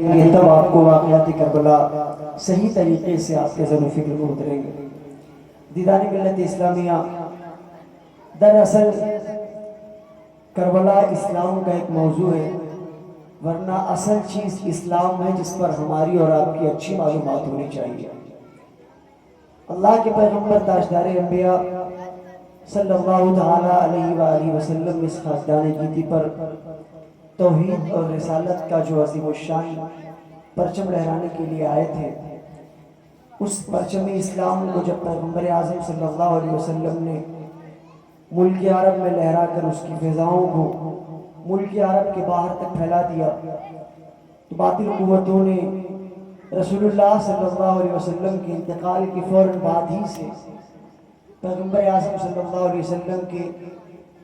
یہ تب آپ کو واقعات کربلا صحیح طریقے سے آپ کے ذہن و فکر کو اتریں گے۔ دیدار ملت اسلامیہ، دراصل کربلا اسلام کا ایک موضوع ہے، ورنہ اصل چیز اسلام ہے جس پر ہماری اور آپ کی اچھی معلومات ہونی چاہیے۔ اللہ کے پیغمبر تاجدار انبیاء صلی اللہ تعالیٰ علیہ وآلہ وسلم اس خاندان گیتی پر توحید اور رسالت کا جو عظیم الشان پرچم لہرانے کے لیے آئے تھے، اس پرچم اسلام کو جب پیغمبر اعظم صلی اللہ علیہ وسلم نے ملک عرب میں لہرا کر اس کی فضاؤں کو ملک عرب کے باہر تک پھیلا دیا، تو باطل قوتوں نے رسول اللہ صلی اللہ علیہ وسلم کے انتقال کی فوراً بعد ہی سے پیغمبر اعظم صلی اللہ علیہ وسلم کے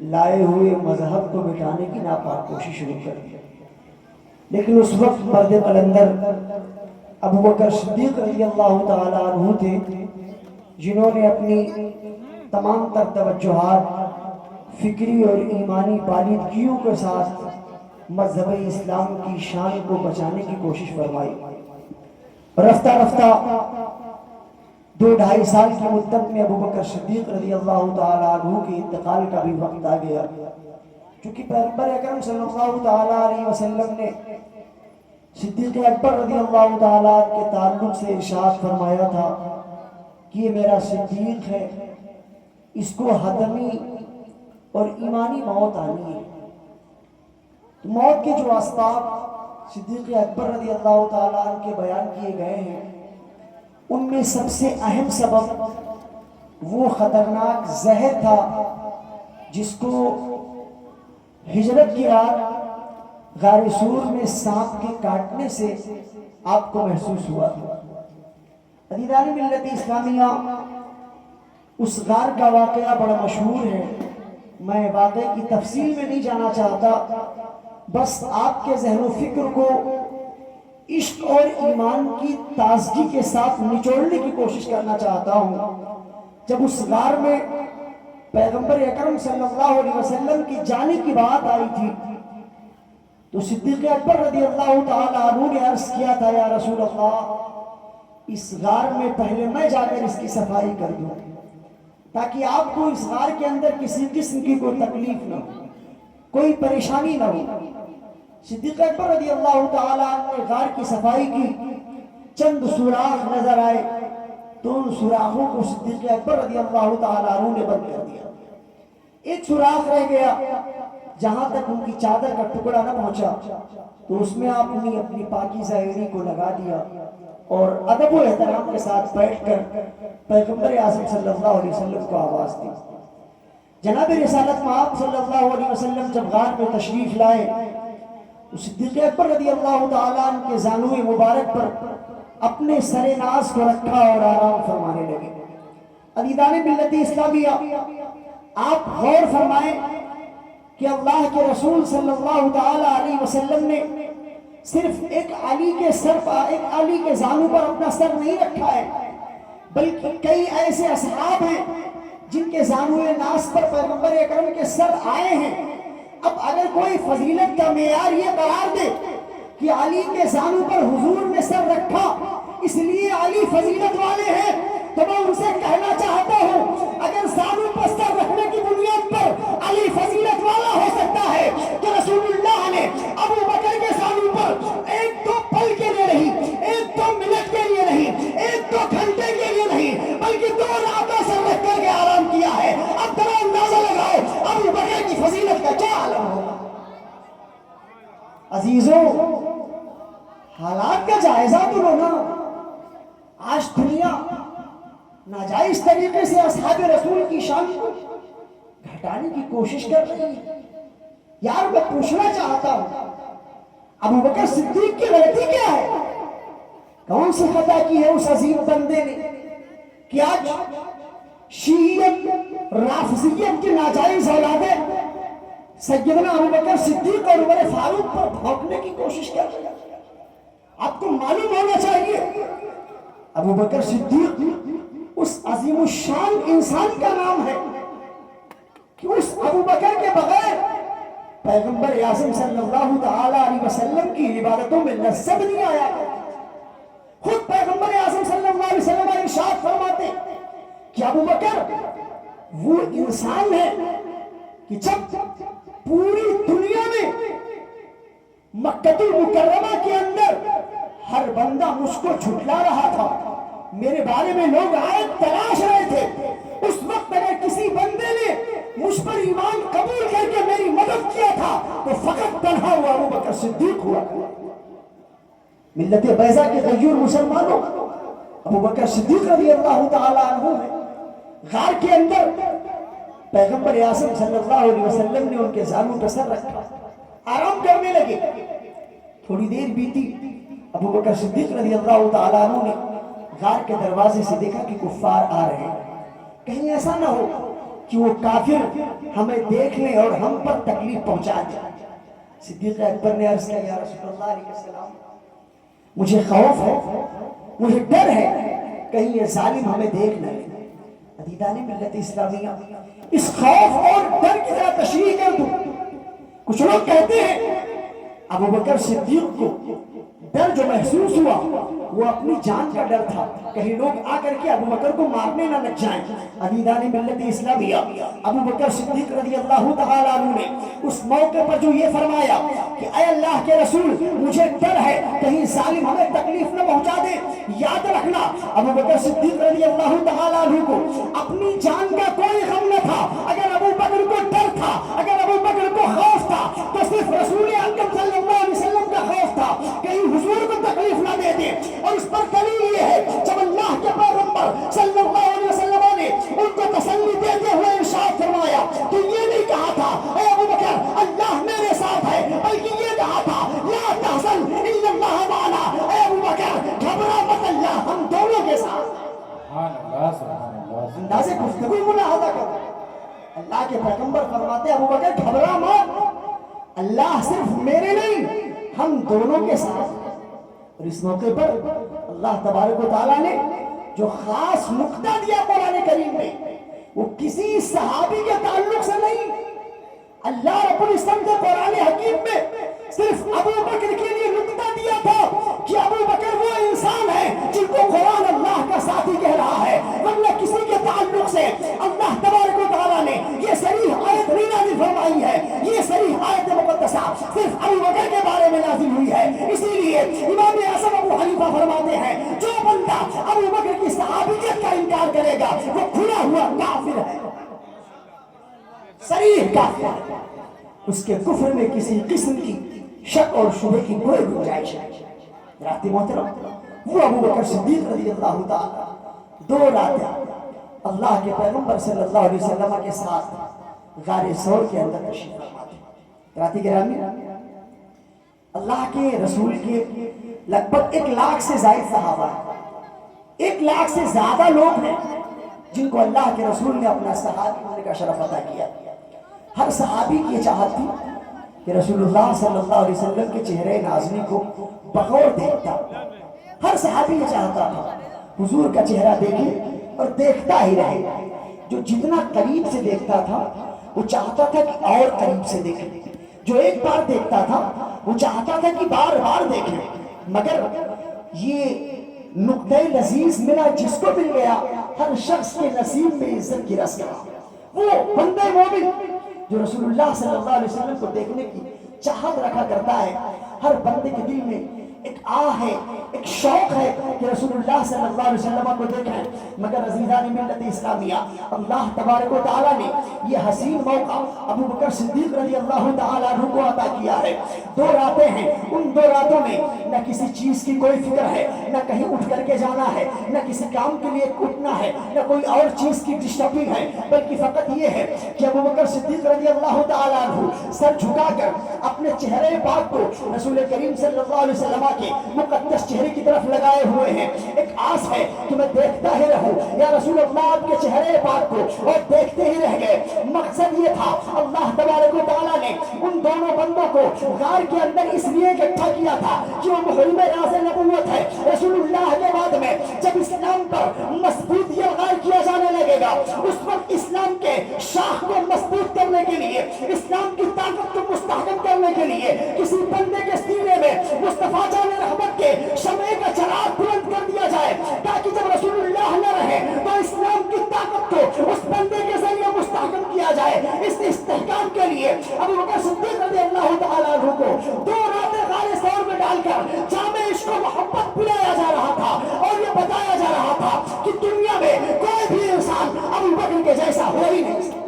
لائے ہوئے مذہب کو مٹانے کی ناپاک کوشش شروع کر دی۔ لیکن اس وقت مرد قلندر ابو بکر صدیق رضی اللہ تعالیٰ عنہ تھے، جنہوں نے اپنی تمام تر توجہات فکری اور ایمانی بالیدگیوں کے ساتھ مذہب اسلام کی شان کو بچانے کی کوشش فرمائی۔ رفتہ رفتہ 2-2.5 سال کی مدت میں ابو بکر صدیق رضی اللہ تعالیٰ عنہ کے انتقال کا بھی وقت آ گیا، چونکہ پیغمبر اکرم صلی اللہ تعالیٰ علیہ وسلم نے صدیق اکبر رضی اللہ تعالیٰ کے تعلق سے ارشاد فرمایا تھا کہ یہ میرا صدیق ہے، اس کو حتمی اور ایمانی موت آنی ہے۔ تو موت کے جو اسباب صدیق اکبر رضی اللہ تعالیٰ عنہ کے بیان کیے گئے ہیں، ان میں سب سے اہم سبب وہ خطرناک زہر تھا جس کو ہجرت کی رات غار سور میں سانپ کے کاٹنے سے آپ کو محسوس ہوا تھا۔ عزیزان ملت اسلامیہ، اس غار کا واقعہ بڑا مشہور ہے، میں واقعے کی تفصیل میں نہیں جانا چاہتا، بس آپ کے ذہن و فکر کو عشق اور ایمان کی تازگی کے ساتھ نچوڑنے کی کوشش کرنا چاہتا ہوں۔ جب اس غار میں پیغمبر اکرم صلی اللہ علیہ وسلم کی جانے کی بات آئی تھی، تو صدیق اکبر رضی اللہ تعالیٰ عنہ نے عرض کیا تھا، یا رسول اللہ، اس غار میں پہلے میں جا کر اس کی صفائی کر دوں تاکہ آپ کو اس غار کے اندر کسی قسم کی کوئی تکلیف نہ ہو، کوئی پریشانی نہ ہو۔ صدیق اکبر رضی اللہ تعالیٰ عنہ نے غار کی صفائی کی، چند سوراخ نظر آئے تو ان سوراخوں کو صدیق اکبر رضی اللہ تعالیٰ عنہ نے بند کر دیا۔ ایک سوراخ رہ گیا جہاں تک ان کی چادر کا ٹکڑا نہ پہنچا، تو اس میں آپ نے اپنی پاکیزہ ایڑی کو لگا دیا اور ادب و احترام کے ساتھ بیٹھ کر پیغمبر اعظم صلی اللہ علیہ وسلم کو آواز دی۔ جناب رسالت مآب صلی اللہ علیہ وسلم جب غار میں تشریف لائے تو صدیق اکبر رضی اللہ تعالیٰ عنہ کے زانوئے مبارک پر اپنے سر ناز کو رکھا اور آرام فرمانے لگے۔ عزیزان ملت اسلامیہ، آپ غور فرمائیں کہ اللہ کے رسول صلی اللہ تعالیٰ علیہ وسلم نے صرف ایک علی کے زانو پر اپنا سر نہیں رکھا ہے، بلکہ کئی ایسے اصحاب ہیں جن کے زانوئے ناز پر پیغمبر اکرم کے سر آئے ہیں۔ اب اگر کوئی فضیلت کا معیار یہ قرار دے کہ علی کے زانو پر حضور نے سر رکھا اس لیے علی فضیلت والے ہیں، تو میں ان سے کہنا چاہتا ہوں، اگر زانو پر سر رکھنے کی بنیاد پر علی فضیلت والا ہو سکتا ہے تو رسول اللہ نے ابو بکر کے زانو پر ایک دو پل کے لیے نہیں، ایک دو منٹ کے لیے نہیں، ایک دو گھنٹے کے لیے نہیں، بلکہ 2 راتوں سر رکھ کر کے آرام کیا ہے۔ اب ذرا اندازہ لگاؤ ابو بکر کی فضیلت کا کیا عالم ہوگا۔ عزیزوں، حالات کا جائزہ تو لو نا۔ آج دنیا ناجائز طریقے سے اصحاب رسول کی شان کو گھٹانے کی کوشش کر رہی ہے۔ یار میں پوچھنا چاہتا ہوں، ابو بکر صدیق کی غلطی کیا ہے؟ کون سی خطا کی ہے اس عظیم بندے نے کہ آج شیعیت رافضیت کی ناجائز اولادیں سیدنا ابو بکر صدیق اور عمر فاروق پر بھونکنے کی کوشش کر رہی ہے؟ آپ کو معلوم ہونا چاہیے ابو بکر صدیق اس عظیم الشان انسان کا نام ہے کہ اس ابو بکر کے بغیر پیغمبر اعظم صلی اللہ تعالی علیہ وسلم کی عبادتوں میں لذت نہیں آیا. خود پیغمبر اعظم صلی اللہ علیہ وسلم ارشاد فرماتے کہ ابو بکر وہ انسان ہے کہ جب پوری دنیا میں مکہ المکرمہ کے اندر ہر بندہ مجھ کو جھٹلا رہا تھا, میرے بارے میں لوگ آیت تلاش رہے تھے, اس وقت اگر کسی بندے نے مجھ پر ایمان قبول کر کے میری مدد کیا تھا تو فقط تنہا ہوا ابو بکر صدیق ہوا. ملت بیضا کے غیور مسلمانوں, ابو بکر صدیق رضی اللہ تعالی عنہ ہے. غار کے اندر پیغمبر اعظم صلی اللہ علیہ وسلم نے ان کے زانوں پر سر رکھا, آرام کرنے لگے. تھوڑی دیر بیتی, ابو بکر صدیق رضی اللہ تعالیٰ عنہ نے غار کے دروازے سے دیکھا کہ کفار آ رہے ہیں, کہیں ایسا نہ ہو کہ وہ کافر ہمیں دیکھ لیں اور ہم پر تکلیف پہنچا دیں. صدیق اکبر نے عرض کیا, یا رسول اللہ علیہ السلام, مجھے خوف ہے, مجھے ڈر ہے کہیں یہ ظالم ہمیں دیکھ نہ لیں. عزیزان ملت اسلامیہ, اس خوف اور ڈر کی طرح تشریح کر دوں. کچھ لوگ کہتے ہیں ابو بکر صدیق کو ڈر جو محسوس ہوا وہ اپنی جان کا ڈر تھا, کہیں لوگ آ کر کے ابو بکر کو مارنے نہ لگ جائیں. عزیزان ملت اسلامیہ, ابو بکر صدیق رضی اللہ تعالیٰ عنہ نے اس موقع پر جو یہ فرمایا کہ اے اللہ کے رسول مجھے ڈر ہے کہیں ظالم ہمیں تکلیف نہ پہنچا دے, یاد رکھنا ابو بکر صدیق رضی اللہ تعالیٰ عنہ کو اپنی جان کا کوئی غم نہ تھا. اگر ابو بکر کو ڈر تھا, اگر ابو بکر کو خوف تھا تو صرف رسول اکرم صلی اللہ علیہ وسلم کا خوف تھا کہیں حضور کو تکلیف نہ دے دے. اور اس پر دلیل یہ ہے جب اللہ کے پیغمبر صلی اللہ علیہ وسلم نے ان کو تسلی دیتے ہوئے ارشاد فرمایا تو یہ نہیں کہا تھا اے ابو بکر اللہ میرے ساتھ ہے, بلکہ یہ کہا تھا لا تحزن ان اللہ معنا, اے ابو بکر گھبرا مت, اللہ ہم دونوں کے ساتھ. اندازے گفتگو ملاحظہ کرو, اللہ کے پیغمبر فرماتے ابو بکر گھبرا مت, اللہ صرف میرے نہیں ہم دونوں کے ساتھ. اور اس موقع پر اللہ تبارک و تعالیٰ نے جو خاص نقطہ دیا قرآن کریم میں وہ کسی صحابی کے تعلق سے نہیں. اللہ رب العزت نے قرآن حکیم میں صرف ابو بکر کے لیے نقطہ دیا تھا کہ ابو بکر وہ انسان ہے جن کو قرآن اللہ کا ساتھی کہہ رہا ہے, ورنہ کسی کے تعلق سے اللہ تبارک و تعالیٰ نے یہ صریح آیت نہیں نازل فرمائی ہے. یہ صریح آیت مقدسہ صرف ابو بکر کے بارے میں نازل ہوئی ہے. اسی لیے امام اعظم ابو حنیفہ فرماتے ہیں جو بندہ ابو بکر کی صحابیت کا انکار کرے گا وہ کھلا ہوا کافر ہے, صریح کافر. اس کے کفر میں کسی قسم کی شک اور شبہ کی کوئی گنجائش نہیں. رات محترم, وہ ابو بکر صدیق رضی اللہ تعالیٰ 2 راتیں اللہ کے پیغمبر صلی اللہ علیہ وسلم کے ساتھ غار ثور کے اندر تشریف فرما تھے. رات گرامی, اللہ کے رسول کے لگ بھگ 1 لاکھ سے زائد صحابہ ہیں, 1 لاکھ سے زیادہ لوگ ہیں جن کو اللہ کے رسول نے اپنا صحابی ہونے کا شرف عطا کیا. ہر صحابی کی چاہت تھی کہ رسول اللہ صلی اللہ علیہ وسلم کے چہرے نازنی کو بغور دیکھتا. ہر صحابی یہ چاہتا تھا حضور کا چہرہ دیکھے اور دیکھتا ہی رہے. جو جتنا قریب سے دیکھتا تھا وہ چاہتا تھا کہ اور قریب سے دیکھے, جو ایک بار دیکھتا تھا وہ چاہتا تھا کہ بار بار دیکھے. مگر یہ نقطہ لذیذ ملا جس کو مل گیا ہر شخص کے نصیب میں عزت کی رس گیا. وہ بندہ مومن جو رسول اللہ صلی اللہ علیہ وسلم کو دیکھنے کی چاہت رکھا کرتا ہے, ہر بندے کے دل میں ایک آہ ہے, ایک شوق ہے کہ رسول اللہ صلی اللہ علیہ وسلم کو دیکھیں. مگر عزیزان ملت اسلامیہ, اللہ تبارک و تعالیٰ نے یہ حسین موقع ابو بکر صدیق رضی اللہ تعالیٰ عنہ کو عطا کیا ہے. 2 راتیں ہیں, ان 2 راتوں میں نہ کسی چیز کی کوئی فکر ہے, نہ کہیں اٹھ کر کے جانا ہے, نہ کسی کام کے لیے اٹھنا ہے, نہ کوئی اور چیز کی ڈسٹربنگ ہے, بلکہ فقط یہ ہے کہ ابو بکر صدیق رضی اللہ تعالیٰ عنہ سر جھکا کر اپنے چہرے پاک کو رسول کریم صلی اللہ علیہ وسلم کے مقدس چہرے کی طرف لگائے ہوئے ہیں. ایک آس ہے کہ میں دیکھتا ہی رہوں یا رسول اللہ آپ کے چہرے پاک کو, اور دیکھتے ہی رہ گئے. مقصد یہ تھا اللہ تبارک و تعالیٰ نے ان دونوں بندوں کو غار کے اندر اس لیے اکٹھا کیا تھا کہ وہ محرم راز نبوت ہے. رسول اللہ کے بعد میں جب اسلام پر مضبوطی غار کیا جانے لگے گا، اس وقت اسلام کے شاخ کو مضبوط کرنے کے لیے، اسلام کی طاقت کو مستحکم کرنے کے لیے کسی بندے کے سینے میں مصطفیٰ جان رحمت کے شمع کا چراغ بلند کر دیا جائے، تاکہ جب رسول اللہ نہ رہے تو اسلام کی طاقت کو اس بندے کے ذریعے مستحکم کیا جائے۔ اس استحکام کے لیے ابو بکر صدیق رضی اللہ تعالیٰ عنہ کو 2 راتیں غار ثور میں ڈال کر جامع عشق و محبت پلایا جا رہا تھا، اور یہ بتایا جا رہا تھا کہ دنیا میں کوئی بھی انسان ابو بکر کے جیسا ہو ہی نہیں سکتا۔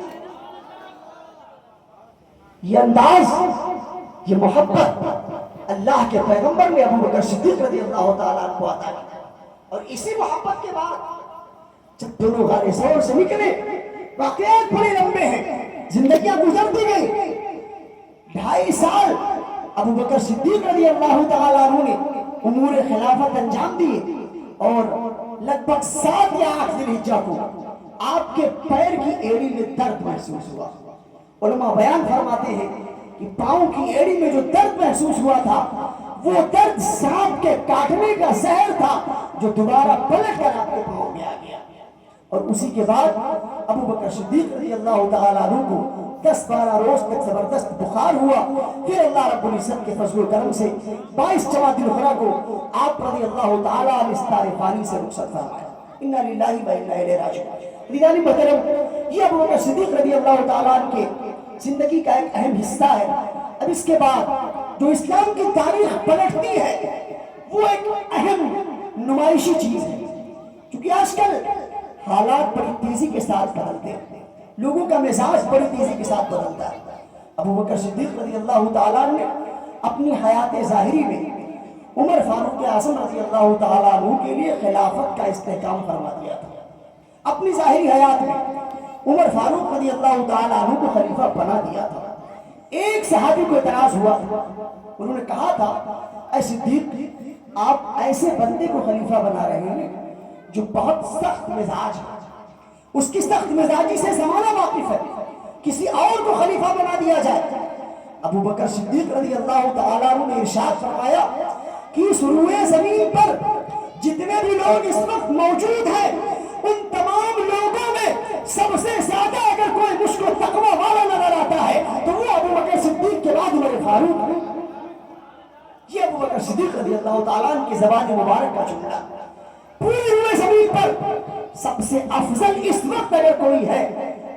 یہ انداز، یہ محبت اللہ کے پیغمبر نے ابو بکر صدیق رضی اللہ تعالیٰ عنہ کو عطا کی، اور اسی محبت کے بعد جب دونوں غار ثور سے نکلے، واقعات بڑے لمبے ہیں، زندگیاں گزرتی گئی، 2.5 سال ابو بکر صدیق رضی اللہ تعالیٰ عنہ نے امور خلافت انجام دیے، اور لگ بھگ 7 یا 8 ذی الحجہ کو آپ کے پیر کی ایڑی میں درد محسوس ہوا۔ علماء بیان فرماتے ہیں کہ پاؤں کی ایڑی میں جو درد محسوس ہوا تھا، وہ درد سانپ کے کاٹنے کا زہر تھا جو دوبارہ پلٹ کر آپ کے پاؤں میں آ گیا۔ اور اسی کے بعد ابو بکر صدیق رضی اللہ تعالیٰ عنہ کو 10-12 روز تک زبردست بخار ہوا، پھر اللہ رب العزت کے فضل و کرم سے 22 جمادی الاخری کو آپ رضی اللہ تعالیٰ عنہ اس دار فانی سے رخصت فرمایا۔ انا للہ و انا الیہ راجعون۔ دیدانی محترم، یہ ابو بکر صدیق رضی اللہ تعالیٰ عنہ کے زندگی کا ایک اہم حصہ ہے۔ اب اس کے بعد جو اسلام کی تاریخ پلٹتی ہے وہ ایک اہم نمائشی چیز ہے، کیونکہ آج کل حالات بڑی تیزی کے ساتھ بدلتے ہیں، لوگوں کا مزاج بڑی تیزی کے ساتھ بدلتا ہے۔ ابو بکر صدیق رضی اللہ تعالیٰ نے اپنی حیات ظاہری میں عمر فاروق اعظم رضی اللہ تعالیٰ عنہ کے لیے خلافت کا استحکام فرما دیا تھا۔ اپنی ظاہری حیات میں عمر فاروق رضی اللہ تعالیٰ عنہ کو خلیفہ بنا دیا تھا۔ ایک صحابی کو اعتراض ہوا تھا، انہوں نے کہا تھا، اے صدیق، آپ ایسے بندے کو خلیفہ بنا رہے ہیں جو بہت سخت مزاج ہے، اس کی سخت مزاجی سے زمانہ واقف ہے، کسی اور کو خلیفہ بنا دیا جائے۔ ابو بکر صدیق رضی اللہ تعالیٰ عنہ نے ارشاد فرمایا کہ اس روئے زمین پر جتنے بھی لوگ اس وقت موجود ہیں، ان تمام لوگوں میں سب سے زیادہ اگر کوئی مشک و تقوی والا نظر آتا ہے تو وہ ابو بکر صدیق کے بعد عمر فاروق ہے۔ یہ ابو بکر صدیق رضی اللہ تعالیٰ عنہ کی زبان مبارک کا جملہ، پوری روئے زمین پر سب سے افضل اس وقت اگر کوئی ہے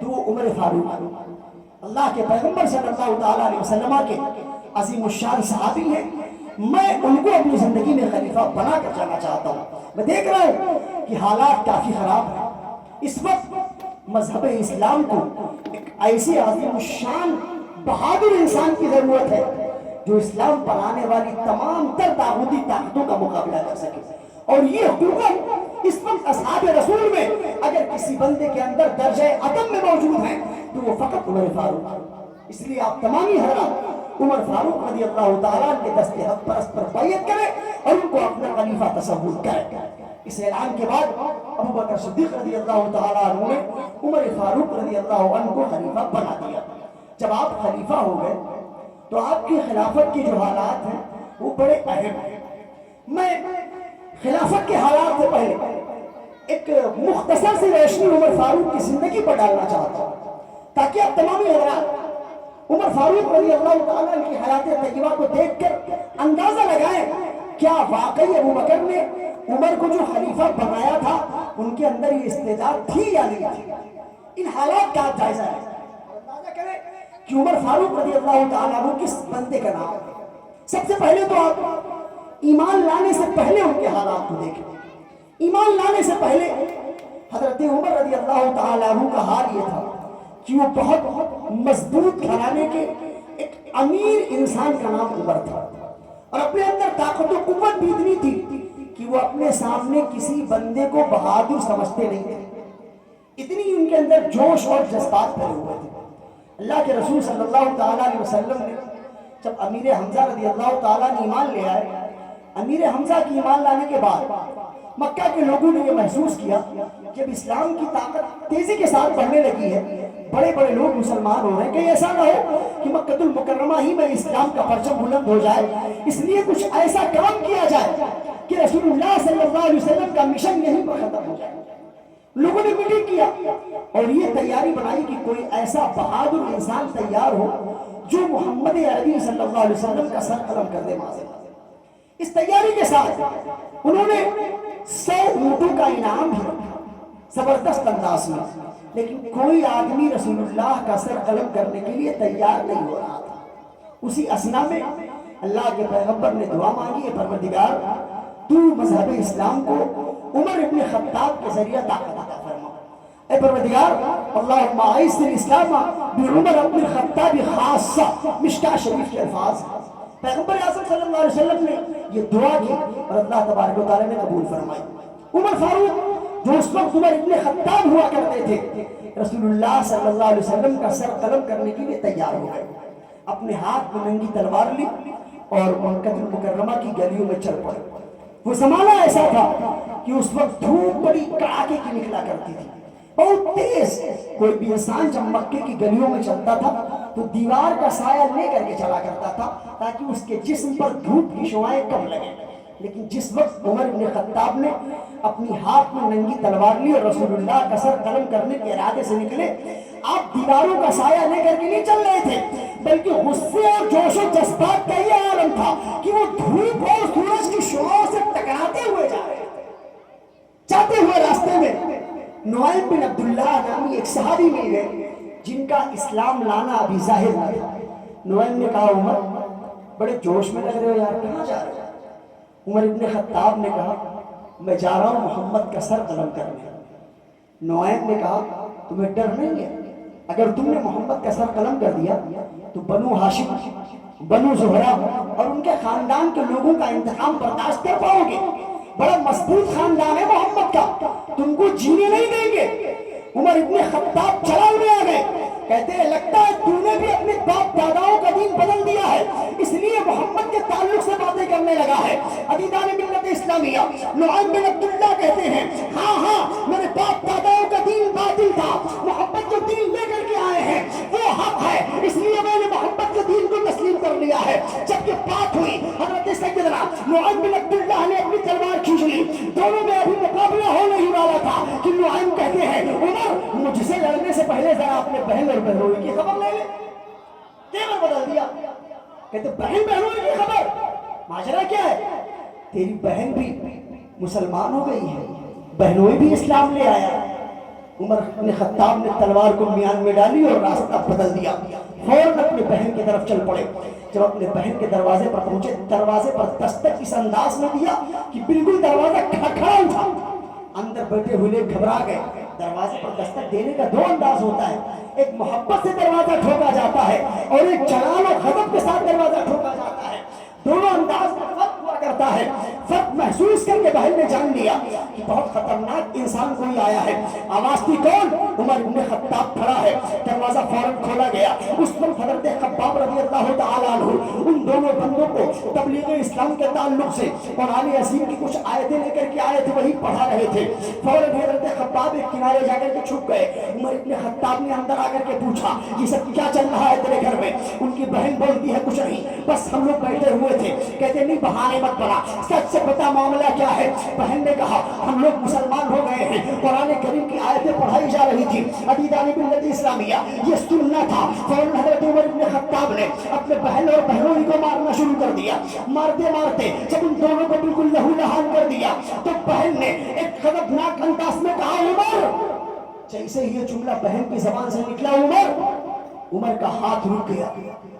تو وہ عمر فاروق ہے۔ اللہ کے پیغمبر صلی اللہ تعالیٰ علیہ وسلم کے عظیم الشان صحابی ہیں، میں ان کو اپنی زندگی میں خلیفہ بنا کر جانا چاہتا ہوں۔ میں دیکھ رہا ہوں کہ حالات کافی خراب ہیں، اس وقت مذہب اسلام کو ایک ایسی عظیم الشان بہادر انسان کی ضرورت ہے جو اسلام پر آنے والی تمام تر طاغوتی طاقتوں کا مقابلہ کر سکے۔ اور یہ حکومت اس وقت اصحاب رسول میں اگر کسی بندے کے اندر درجہ عدم میں موجود ہے تو وہ فقط عمر فاروق ہے۔ اس لیے آپ تمامی حضرات عمر فاروق رضی اللہ تعالیٰ کے دست حق پرست پر بیعت کریں اور ان کو اپنا خلیفہ تصور کریں۔ اس اعلان کے بعد ابو بکر صدیق رضی اللہ تعالیٰ عنہ نے عمر فاروق رضی اللہ عنہ کو خلیفہ بنا دیا۔ جب آپ خلیفہ ہو گئے تو آپ کی خلافت کی جو حالات ہیں وہ بڑے اہم ہیں۔ میں خلافت کے حالات سے پہلے ایک مختصر سی روشنی عمر فاروق کی زندگی پر ڈالنا چاہتا ہوں تاکہ آپ تمامی حضرات عمر فاروق رضی اللہ تعالیٰ کی حیات طیبہ کو دیکھ کر اندازہ لگائیں کیا واقعی ابو بکر نے عمر کو جو خلیفہ بنایا تھا ان کے اندر یہ استعداد تھی یا نہیں تھی۔ ان حالات کا آپ جائزہ لیں، اندازہ کریں کہ عمر فاروق رضی اللہ تعالیٰ عنہ کس بندے کا نام ہے۔ سب سے پہلے تو آپ ایمان لانے سے پہلے ان کے حالات کو دیکھیں۔ ایمان لانے سے پہلے حضرت عمر رضی اللہ تعالیٰ عنہ کا حال یہ تھا کہ وہ بہت مضبوط گھرانے کے ایک امیر انسان کا نام عمر تھا، اور اپنے اندر طاقت و قوت بھی اتنی تھی کہ وہ اپنے سامنے کسی بندے کو بہادر سمجھتے نہیں تھے، اتنی ان کے اندر جوش اور جذبات بھرے ہوئے تھے۔ اللہ کے رسول صلی اللہ تعالیٰ علیہ وسلم نے جب امیر حمزہ رضی اللہ تعالیٰ نے ایمان لے آئے، امیر حمزہ کی ایمان لانے کے بعد مکہ کے لوگوں نے یہ محسوس کیا جب اسلام کی طاقت تیزی کے ساتھ بڑھنے لگی ہے، بڑے بڑے لوگ مسلمان ہو رہے ہیں، کہ ایسا نہ ہو کہ مکہ المکرمہ ہی میں اسلام کا پرچم بلند ہو جائے، اس لیے کچھ ایسا کام کیا جائے کہ رسول اللہ صلی اللہ علیہ وسلم کا مشن یہیں پر ختم ہو جائے۔ لوگوں نے میٹنگ کیا اور یہ تیاری بنائی کہ کوئی ایسا بہادر انسان تیار ہو جو محمد عربی صلی اللہ علیہ وسلم کا سر قلم کر دے ماضی۔ اس تیاری کے ساتھ انہوں نے 100 اونٹوں کا انعام بھی رکھا زبردست انداز میں، لیکن کوئی آدمی رسول اللہ کا سر قلم کرنے کے لیے تیار نہیں ہو رہا تھا۔ اسی اثنا میں اللہ کے پیغمبر نے دعا مانگی، اے پروردگار تو مذہب اسلام کو عمر ابن خطاب کے ذریعہ طاقت عطا فرما۔ اے پروردگار اللہم اعز الاسلام بعمر ابن الخطاب خاصہ، مشکاہ شریف کے الفاظ۔ پیغمبر اعظم صلی اللہ علیہ وسلم نے یہ دعا کی اور اللہ تبارک و تعالی نے قبول فرمائی۔ عمر فاروق جو اس وقت عمر ابن خطاب ہوا کرتے تھے، رسول اللہ صلی اللہ علیہ وسلم کا سر قلم کرنے کے لیے تیار ہو گئے، اپنے ہاتھ میں ننگی تلوار لی اور مکہ المکرمہ کی گلیوں میں چل پڑے۔ وہ زمانہ ایسا تھا کہ اس وقت دھوپ بڑی کڑاکے کی نکلا کرتی تھی، بہت تیز۔ کوئی بھی انسان جب مکے کی گلیوں میں چلتا تھا تو دیوار کا سایہ لے کر کے چلا کرتا تھا تاکہ اس کے جسم پر دھوپ کی شعاعیں کم لگیں۔ لیکن جس وقت عمر بن خطاب نے اپنی ہاتھ میں ننگی تلوار لی اور رسول اللہ کا سر قلم کرنے کے ارادے سے نکلے، آپ دیواروں کا سایہ لے کر کے نہیں چل رہے تھے، بلکہ غصے اور جوش و جذبات کا یہ عالم تھا کہ وہ دھوپ اور سورج کی شعاعوں سے ٹکراتے ہوئے جا رہے تھے۔ جاتے ہوئے راستے میں نعیم بن عبداللہ نامی ایک صحابی مل گئے جن کا اسلام لانا ابھی ظاہر نہ تھا۔ نعیم نے کہا عمر بڑے جوش میں لگ رہے ہو یار، کہاں جا رہے ہو؟ عمر ابن خطاب نے کہا میں جا رہا ہوں محمد کا سر قلم کرنے۔ نعیم نے کہا تمہیں ڈر نہیں ہے؟ اگر تم نے محمد کا سر قلم کر دیا تو بنو ہاشم، بنو زہرہ اور ان کے خاندان کے لوگوں کا انتقام برداشت کر پاؤ گے؟ بڑا مضبوط خاندان ہے محمد کا، تم کو جینے نہیں دیں گے۔ عمر ابن خطاب چلال میں آ گئے، کہتے ہیں لگتا ہے تو نے بھی اپنے باپ داداؤں کا دین بدل دیا ہے، اس لیے محمد کے تعلق سے باتیں کرنے لگا ہے۔ عزیزان ملت اسلامیہ، نعیم بن عبداللہ کہتے ہیں ہاں میرے باپ داداؤں کا دین باطل تھا، محمد جو دین لے کر کے آئے ہیں وہ حق ہے، اس لیے میں نے محمد کے دین کو تسلیم کر لیا ہے۔ جب یہ بات ہوئی حضرت سیدنا نعیم بن عبداللہ نے اپنی تلوار کھینچ لی، دونوں میں ابھی مقابلہ ہونے ہی والا تھا کہ نعیم کہتے ہیں عمر مجھ سے لڑنے سے پہلے ذرا اپنے بہن اور بہنوئی کی خبر لے لے۔ تیور بدل دیا، کہتے بہن بہنوئی کی خبر، ماجرا کیا ہے؟ تیری بہن بھی مسلمان ہو گئی ہے، بہنوئی بھی اسلام لے آیا۔ عمر بن خطاب نے تلوار کو میان میں ڈالی اور راستہ بدل دیا، فوراً اپنے بہن کی طرف چل پڑے۔ جب اپنے بہن کے دروازے پر پہنچے، دروازے پر دستک اس انداز میں دیا کہ بالکل دروازہ کھڑا اٹھا۔ اندر بیٹھے ہوئے لوگ گھبرا گئے۔ دروازے پر دستک دینے کا دو انداز ہوتا ہے، ایک محبت سے دروازہ ٹھوکا جاتا ہے اور ایک جلال اور غضب کے ساتھ دروازہ ٹھوکا جاتا ہے، دونوں انداز میں فرق ہوا کرتا ہے۔ فرق محسوس کر کے بہن نے جان لیا کہ بہت خطرناک انسان کوئی آیا ہے۔ آواز تھی کون؟ عمر بن خطاب کھڑا ہے۔ دروازہ فوراً کھولا گیا۔ اس وقت حضرت خباب رضی اللہ تعالیٰ عنہ ان دونوں بندوں کو تبلیغ اسلام کے تعلق سے قرآن عظیم کی کچھ آیتیں لے کر کے آئے تھے، وہی پڑھا رہے تھے۔ فوراً حضرت خباب ایک کنارے جا کر کے چھپ گئے۔ عمر بن خطاب نے اندر آ کر کے پوچھا یہ سب کیا چل رہا ہے تیرے گھر میں؟ ان کی بہن بولتی ہے کچھ نہیں، بس ہم لوگ بیٹھے ہوئے تھے۔ کہتے نہیں بہانے مت بنا، سچ سے بتا معاملہ کیا ہے؟ بہن نے کہا ہم لوگ مسلمان ہو گئے ہیں، قرآن کریم کی آیتیں پڑھائی جا رہی تھی، عزیزان ملت اسلامیہ یہ سننا تھا۔ فوراً حضرت عمر بن خطاب نے اپنے بہن اور بہنوئی کو مارنا شروع کر دیا۔ مارتے مارتے جب ان دونوں کو بالکل لہو لہان کر دیا تو بہن نے ایک خطرناک انداز میں کہا عمر، جیسے یہ جملہ بہن کی زبان سے نکلا عمر کا ہاتھ رک گیا۔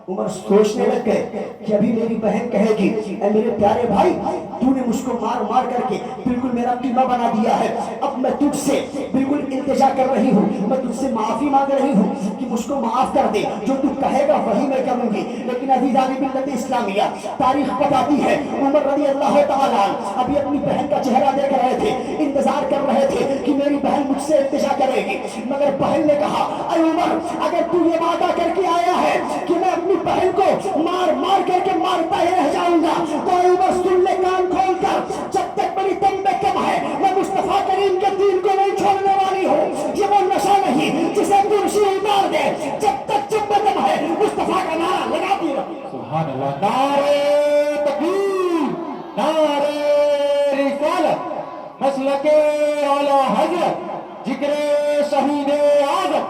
عمر سوچنے لگ گئے کہ ابھی میری بہن کہے گی اے میرے پیارے بھائی تو نے مجھ کو مار مار کر کے بالکل میرا قیمہ بنا دیا ہے، اب میں تجھ سے بالکل التجا کر رہی ہوں، میں تجھ سے معافی مانگ رہی ہوں کہ مجھ کو معاف کر دے، جو تو کہے گا وہی میں کروں گی۔ لیکن عزیزان ملت اسلامیہ تاریخ بتاتی ہے عمر رضی اللہ تعالیٰ ابھی اپنی بہن کا چہرہ دیکھ رہے تھے، انتظار کر رہے تھے کہ میری بہن مجھ سے التجا کرے گی، مگر بہن نے کہا اے عمر اگر تو یہ وعدہ کر کے آیا ہے کہ میں اپنی بہن کو مار مار کر کے مارتا ہی رہ جاؤں گا تو اے عمر سن لے کان کھول کر، جب تک میری دم میں کم ہے میں مصطفیٰ کریم کے دین کو نہیں چھوڑنے والی ہوں۔ یہ وہ نشہ نہیں جسے کرسی اتار دے، جب تک جب میں دم ہے مصطفیٰ کا نعرہ لگاتی رہو۔ سبحان اللہ، نعرہ تکبیر، نعرہ رسالت، مسلک اعلی حضرت ذکر شہید اعظم،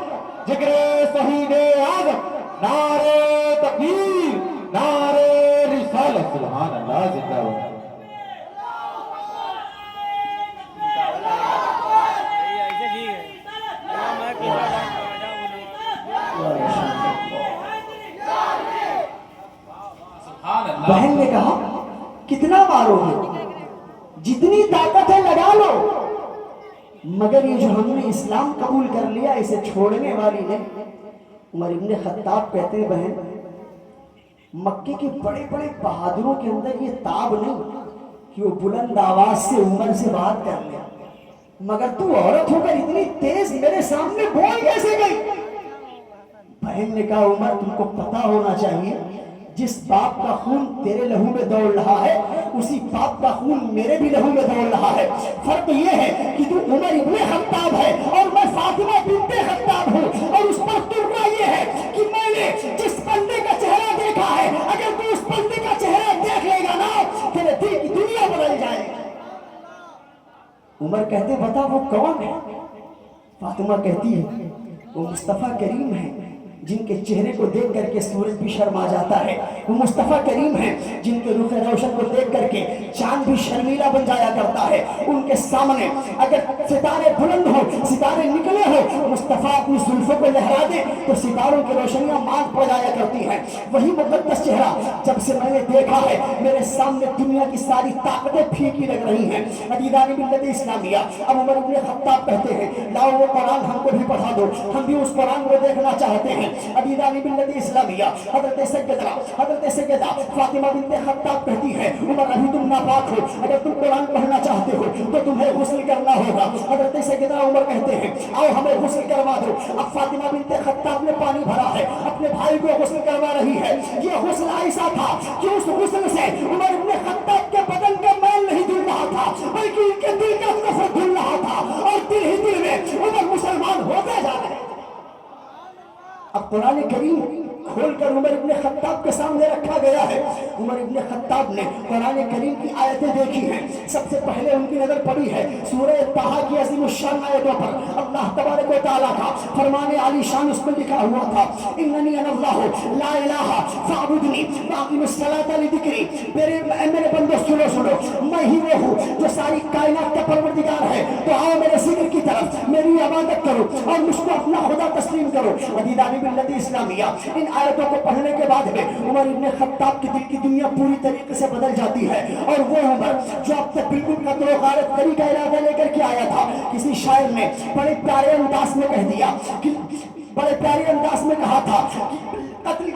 ذکر شہید اعظم، نعرہ تکبیر، نعرہ رسالت، سبحان اللہ، زندہ باد۔ بہن نے کہا کتنا مارو گے، جتنی طاقت ہے لگا لو، مگر یہ جو ہم نے اسلام قبول کر لیا اسے چھوڑنے والی نہیں۔ عمر ابن خطاب کہتے ہیں بہن، مکے کے بڑے بڑے بہادروں کے اندر یہ تاب نہیں کہ وہ بلند آواز سے عمر سے بات کر لیا، مگر تو عورت ہو کر اتنی تیز میرے سامنے بول کیسے گئی؟ بہن نے کہا عمر تم کو پتا ہونا چاہیے جس باپ کا خون تیرے لہو میں دوڑ رہا ہے اسی باپ کا خون میرے بھی لہو میں دوڑ رہا ہے، فرق یہ ہے کہ تو عمر ابن خطاب ہے اور میں فاطمہ بنت خطاب ہوں، اور اس پر ترنا یہ ہے کہ میں نے جس بندے کا چہرہ دیکھا ہے اگر تو اس بندے کا چہرہ دیکھ لے گا نا تیرے دل کی دنیا بدل جائے گی۔ عمر کہتے بتا وہ کون ہے؟ فاطمہ کہتی ہے وہ مصطفیٰ کریم ہے جن کے چہرے کو دیکھ کر کے سورج بھی شرما جاتا ہے، وہ مصطفیٰ کریم ہیں جن کے رخ روشن کو دیکھ کر کے چاند بھی شرمیلا بن جایا کرتا ہے، ان کے سامنے اگر ستارے بلند ہو ستارے نکلے ہو مصطفیٰ اپنی زلفوں کو لہرا دے تو ستاروں کی روشنیاں ماند پڑ جایا کرتی ہیں۔ وہی مقدس چہرہ جب سے میں نے دیکھا ہے میرے سامنے دنیا کی ساری طاقتیں پھیکی لگ رہی ہیں۔ عزیزان ملت اسلامیہ، اب عمر ابن خطاب کہتے ہیں لاؤ وہ قرآن ہم کو بھی پڑھا دو، ہم بھی اس قرآن کو دیکھنا چاہتے ہیں۔ عزیزان ملت اسلامیہ، حضرت سیدہ فاطمہ بنت خطاب کہتی ہے عمر ابھی تم ناپاک ہو، اگر تم قرآن پڑھنا چاہتے ہو تو تمہیں غسل کرنا ہوگا۔ حضرت سیدہ عمر کہتے ہیں آؤ ہمیں غسل کروا دو۔ اب فاطمہ بنت خطاب نے پانی بھرا ہے، اپنے بھائی کو غسل کروا رہی ہے۔ یہ غسل ایسا تھا کہ اس غسل سے عمر ابن خطاب کے بدن کا میل نہیں دھل رہا تھا بلکہ ان کے دل کا نفرت دھل رہا تھا، اور دل ہی دل میں عمر مسلمان ہوتے جا رہے ہیں۔ اب قرآن کریم کھول کر عمر ابن خطاب کے سامنے رکھا گیا ہے۔ عمر ابن خطاب نے قرآن کریم کی آیتیں دیکھی ہیں، سب سے پہلے ان کی نظر پڑی ہے سورہ طٰہٰ کی عظیم الشان آیتوں پر۔ اللہ تبارک و تعالیٰ کا فرمان عالی شان اس میں لکھا ہوا تھا اننی انا اللہ لا الہ فاعبدنی واقم الصلاۃ لذکری، میرے بندو سنو میں ہی وہ ہوں جو ساری کائنات کا پروردگار ہے، تو آؤ میرے ذکر کی طرف، میری عبادت کرو اور مجھ کو اپنا خدا تسلیم کرو۔ عزیزان ملت اسلامیہ، ان آیتوں کو پڑھنے کے بعد میں عمر ابن خطاب کی دل کی دنیا پوری طریقے سے بدل جاتی ہے، اور وہ عمر جو اب تک بالکل قتل و غارت کری کا ارادہ لے کر کے آیا تھا، کسی شاعر نے بڑے پیارے انداز میں کہہ دیا کہ بڑے پیارے انداز میں کہا تھا قتل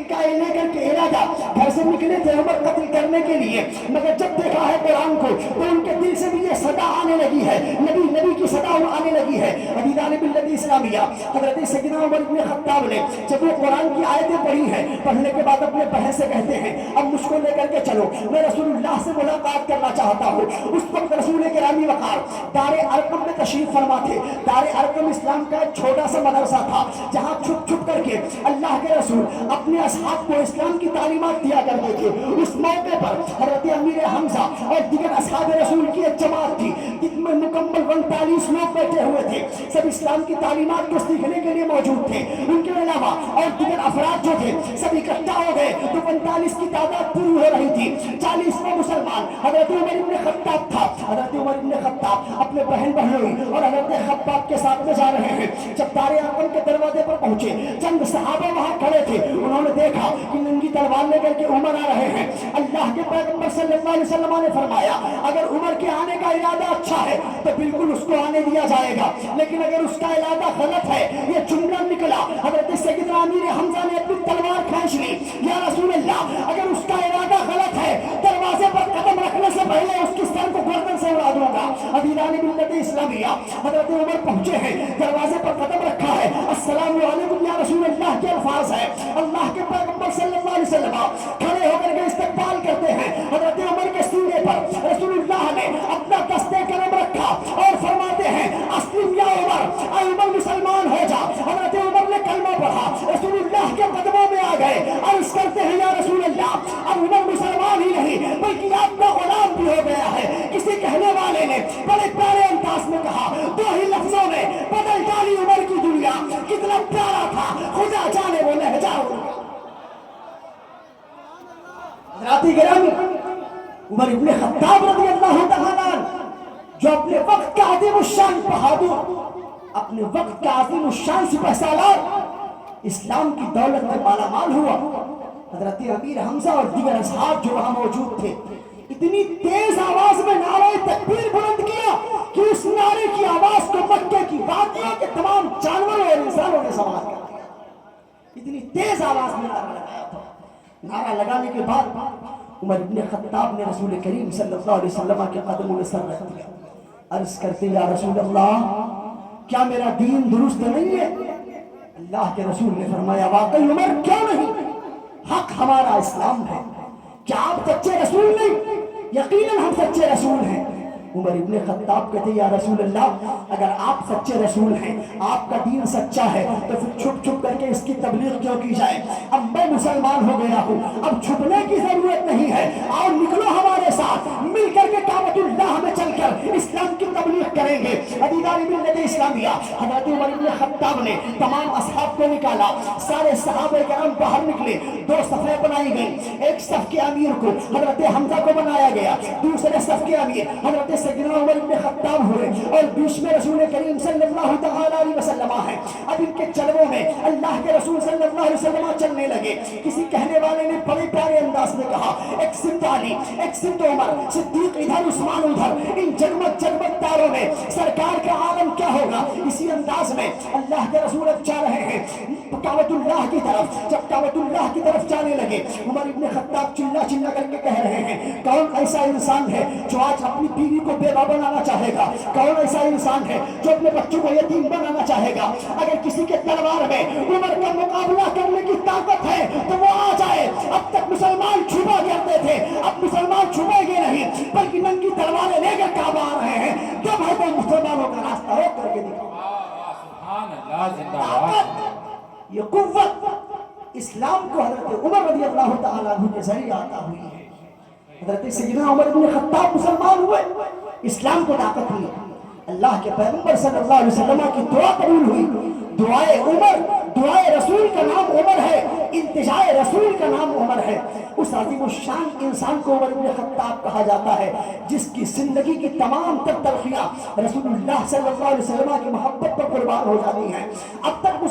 کا لے کر کے ارادہ گھر سے نکلے تھے عمر قتل کرنے کے لیے، مگر جب دیکھا ہے قرآن کو تو ان کے دل سے بھی یہ صدا آنے لگی ہے، نبی کی صدا آنے لگی ہے۔ عزیزان ملت اسلامیہ، حضرت سیدنا عمر بن خطاب نے جب وہ قرآن کی آیتیں پڑھی ہیں، پڑھنے کے بعد اپنے بہن سے کہتے ہیں اب مجھ کو لے کر کے چلو، میں رسول اللہ سے ملاقات کرنا چاہتا ہوں۔ اس وقت رسول کرام وقار دار ارقم میں تشریف فرما تھے۔ دار ارقم اسلام کا ایک چھوٹا سا مدرسہ تھا جہاں چھپ چھپ کر کے اللہ کے رسول اپنے اصحاب کو اسلام کی تعلیمات دیا کرتے تھے۔ اس موقع پر حضرت امیر حمزہ اور دیگر اصحاب رسول کی ایک جماعت تھی جن میں مکمل 39 لوگ بیٹھے ہوئے تھے، سب اسلام کی تعلیمات کو سیکھنے کے لیے موجود تھے۔ ان کے علاوہ اور دیگر افراد جو تھے سب اکٹھا ہو گئے تو 45 کی تعداد پوری ہو رہی تھی۔ 40واں مسلمان حضرت عمر ابن خطاب تھا۔ حضرت عمر ابن خطاب اپنے بہن بہنوئی اور حضرت خباب کے ساتھ میں جا رہے ہیں۔ جب دار ارقم کے دروازے پر پہنچے چند صحابہ وہاں کھڑے تھے، انہوں نے دیکھا کہ ننگی تلوار لے کر کے عمر آ رہے ہیں۔ اللہ کے پیغمبر صلی اللہ علیہ وسلم نے فرمایا اگر عمر کے آنے کا ارادہ اچھا ہے تو بالکل اس کو آنے دیا جائے گا، لیکن اگر اس کا ارادہ غلط ہے، یہ جملہ نکلا حضرت سیدنا امیر حمزہ نے اپنی تلوار کھینچ لی، یا رسول اللہ اگر اس کا ارادہ غلط ہے دروازے پر قدم رکھنے سے پہلے اس کی سر کو گردن سے اڑا دوں گا۔ عزیزان ملت اسلامیہ، حضرت عمر پہنچے ہیں، دروازے پر قدم رکھا ہے، السلام علیکم یا رسول اللہ کے الفاظ ہے۔ اللہ کے پیغمبر صلی اللہ علیہ وسلم کھڑے ہو کر کے استقبال کرتے ہیں۔ حضرت عمر کے سینے پر رسول اللہ نے اپنا دستے کرم رکھا اور فرماتے ہیں اسلم یا عمر، اے عمر مسلمان ہو جا۔ حضرت عمر نے کلمہ پڑھا، رسول اللہ کے قدموں میں آ گئے، عرض کرتے ہیں یا رسول اللہ اب عمر مسلمان ہی نہیں بلکہ آپ کا غلام بھی ہو گیا ہے۔ کسی کہنے والے نے بڑے پیارے انداز میں کہا، دو ہی لفظ ساری عمر کی دنیا کتنا پیارا تھا، خدا جانے وہ لہجہ ہو گیا۔ حضرات گرامی، عمر ابن خطاب رضی اللہ تعالیٰ عنہ جو اپنے وقت کا عظیم الشان بہادر، اپنے وقت کا عظیم الشان سپہ سالار، اسلام کی دولت میں مالا مال ہوا، حضرت امیر حمزہ اور دیگر اصحاب جو وہاں موجود تھے اتنی تیز آواز میں نعرہ تکبیر بلند کیا کہ اس نعرے کی آواز کو مکے کی وادیوں کے تمام جانوروں اور انسانوں نے سماعت کر دیا۔ اتنی تیز آواز میں نعرہ لگایا تھا۔ نعرہ لگانے کے بعد عمر ابن خطاب نے رسول کریم صلی اللہ علیہ وسلم کے قدموں میں سر رکھ دیا، عرض کرتے یا رسول اللہ کیا میرا دین درست نہیں ہے؟ اللہ کے رسول نے فرمایا واقعی عمر کیوں نہیں، حق ہمارا اسلام ہے، کیا آپ سچے رسول نہیں؟ یقیناً ہم سچے رسول ہیں۔ عمر ابن خطاب کہتے یا رسول اللہ اگر آپ سچے رسول ہیں، آپ کا دین سچا ہے تو پھر چھپ چھپ کر کے اس کی تبلیغ کیوں کی جائے؟ اب میں مسلمان ہو گیا ہوں، اب چھپنے کی ضرورت نہیں ہے، آؤ نکلو ہمارے ساتھ، مل کر کے کعبۃ اللہ میں چل کر اسلام کی تبلیغ کریں گے۔ عزیزان ملت اسلامیہ، حضرت عمر ابن خطاب نے تمام اصحاب کو نکالا، سارے صحابہ کرام باہر نکلے، دو صفیں بنائی گئی، ایک صف کے امیر کو حضرت حمزہ کو بنایا گیا، دوسرے صف کے امیر حضرت سیدنا عمر ابن خطاب ہوئے، اور بیچ میں رسول کریم صلی اللہ تعالیٰ علیہ وسلم ہے۔ اب ان کے چلووں میں اللہ کے رسول صلی اللہ علیہ وسلم چلنے لگے۔ کسی کہنے والے نے بڑے پیارے انداز میں کہا ایک سمت علی، ایک سمت عمر، صدیق ادھر، عثمان ادھر، ان جگمگ جگمگ تاروں میں سرکار کا عالم کیا ہوگا؟ اسی انداز میں اللہ کے رسول اب جا رہے ہیں کعبۃ اللہ کی طرف۔ جب کعبۃ اللہ کی طرف جانے لگے عمر ابن خطاب چلا چلا کر کے کہہ رہے ہیں کون ایسا انسان ہے جو آج اپنی بیوی کو بیوہ بنانا چاہے گا؟ کون ایسا انسان ہے جو اپنے بچوں کو یتیم بنانا چاہے گا؟ اگر کسی کے تلوار میں عمر کا مقابلہ کرنے کی طاقت ہے تو وہ آ جائے۔ اب تک مسلمان چھپا کرتے تھے، اب مسلمان چھپیں گے نہیں بلکہ ننگی تلواریں لے کر کعبہ آ رہے ہیں۔ جب ہے تو مسلمانوں کا راستہ روک کر کے دکھاؤ۔ یہ قوت اسلام کو حضرت عمر رضی اللہ تعالیٰ عنہ کے ذریعے عطا ہوئی ہے۔ حضرت سیدنا عمر بن خطاب مسلمان ہوئے، اسلام کو طاقت ہوئی، اللہ کے پیغمبر صلی اللہ علیہ وسلم کی دعا قبول ہوئی۔ دعائے عمر، دعائے رسول کا نام عمر ہے، التجائے رسول کا نام عمر ہے۔ اس عظیم الشان انسان کو عمر بن خطاب کہا جاتا ہے جس کی زندگی کی تمام تر تلخیاں رسول اللہ صلی اللہ علیہ وسلم کی محبت پر قربان ہو جاتی ہیں۔ اب تک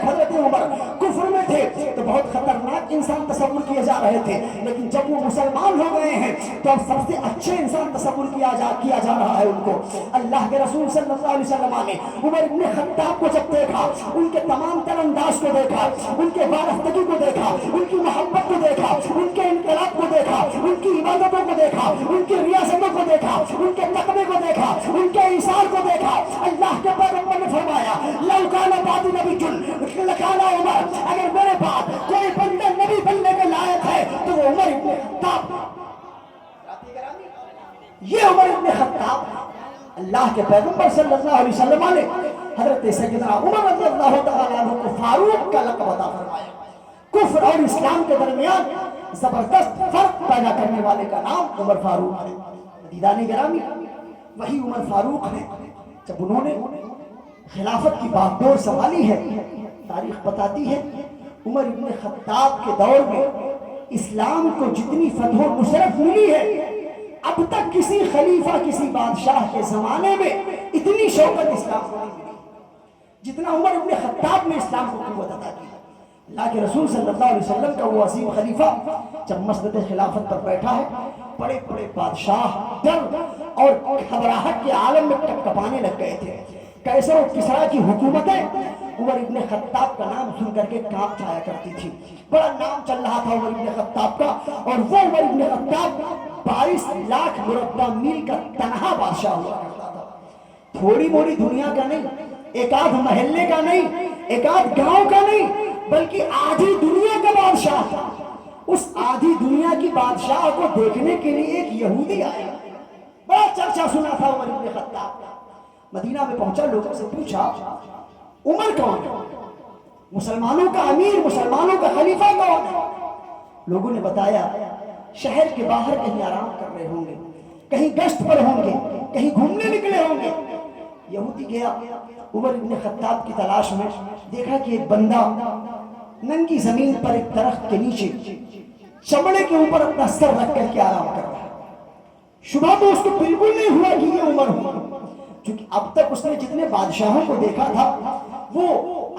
حضرت عمر کفر میں تھے تو بہت خطرناک انسان تصور کیے جا رہے تھے، لیکن جب وہ مسلمان ہو گئے ہیں تو اب سب سے اچھے انسان تصور کیا جا رہا ہے ان کو۔ اللہ کے رسول صلی اللہ علیہ وسلم نے عمر ابن خطاب کو جب دیکھا، ان کے تمام تر انداز کو دیکھا، ان کے وارفتگی کو دیکھا، ان کی محبت کو دیکھا، ان کے انقلاب کو دیکھا، ان کی عبادتوں کو دیکھا، ان کی ریاستوں کو دیکھا، ان کے تقوی کو دیکھا، ان کے ایثار کو دیکھا۔ اللہ کے پیغمبر نے فرمایا لو کان بعدی نبی لکان عمر، اگر میرے بعد کوئی بندہ نبی بننے کے لائق ہے تو وہ عمر ابن خطاب۔ یہ عمر ابن خطاب اللہ کے پیغمبر صلی اللہ علیہ وسلم نے حضرت سیدنا عمر رضی اللہ تعالیٰ عنہ کو فاروق کا لقب عطا فرمایا۔ کفر اور اسلام کے درمیان زبردست فرق پیدا کرنے والے کا نام عمر فاروق ہے۔ عزیزان گرامی، وہی عمر فاروق ہے جب انہوں نے خلافت کی باغڈور سنبھالی ہے۔ تاریخ بتاتی ہے عمر ابن خطاب کے دور میں اسلام کو جتنی فتح و نصرت ملی ہے اب تک کسی خلیفہ کسی بادشاہ کے زمانے میں اتنی شوکت اسلام کو نہیں ملی جتنا عمر ابن خطاب نے اسلام کو قوت عطا کی۔ اللہ کے رسول صلی اللہ علیہ وسلم کا وہ عظیم خلیفہ جب مسند خلافت پر بیٹھا ہے، بڑے بڑے بادشاہ ڈر اور گھبراہٹ کے عالم میں کپکپانے لگ گئے تھے۔ کیسر و کسریٰ کی حکومتیں عمر ابن خطاب کا نام سن کر کے کانپ جایا کرتی تھی۔ بڑا نام چل رہا تھا عمر ابن خطاب کا، اور وہ عمر ابن خطاب 22 لاکھ مربع میل کا تنہا بادشاہ ہوا کرتا تھا۔ تھوڑی موڑی دنیا کا نہیں، ایک آدھ محلے کا نہیں، ایک آدھ گاؤں کا نہیں، بلکہ آدھی دنیا کا بادشاہ تھا۔ اس آدھی دنیا کی بادشاہ کو دیکھنے کے لیے ایک یہودی آیا، بڑا چرچا سنا تھا عمر ابن خطاب۔ مدینہ میں پہنچا، لوگوں سے پوچھا عمر کون ہے؟ مسلمانوں کا امیر، مسلمانوں کا خلیفہ کون ہے؟ لوگوں نے بتایا شہر کے باہر کہیں آرام کر رہے ہوں گے، کہیں گشت پر ہوں گے، کہیں گھومنے نکلے ہوں گے۔ یہودی گیا عمر ابن خطاب کی تلاش میں، دیکھا کہ ایک بندہ ننگی زمین پر ایک درخت کے نیچے چمڑے کے اوپر اپنا سر رکھ کر کے آرام کر رہا ہے۔ شبہ تو اس کو بالکل نہیں ہوا کہ یہ عمر ہوا، کیونکہ اب تک اس نے جتنے بادشاہوں کو دیکھا تھا وہ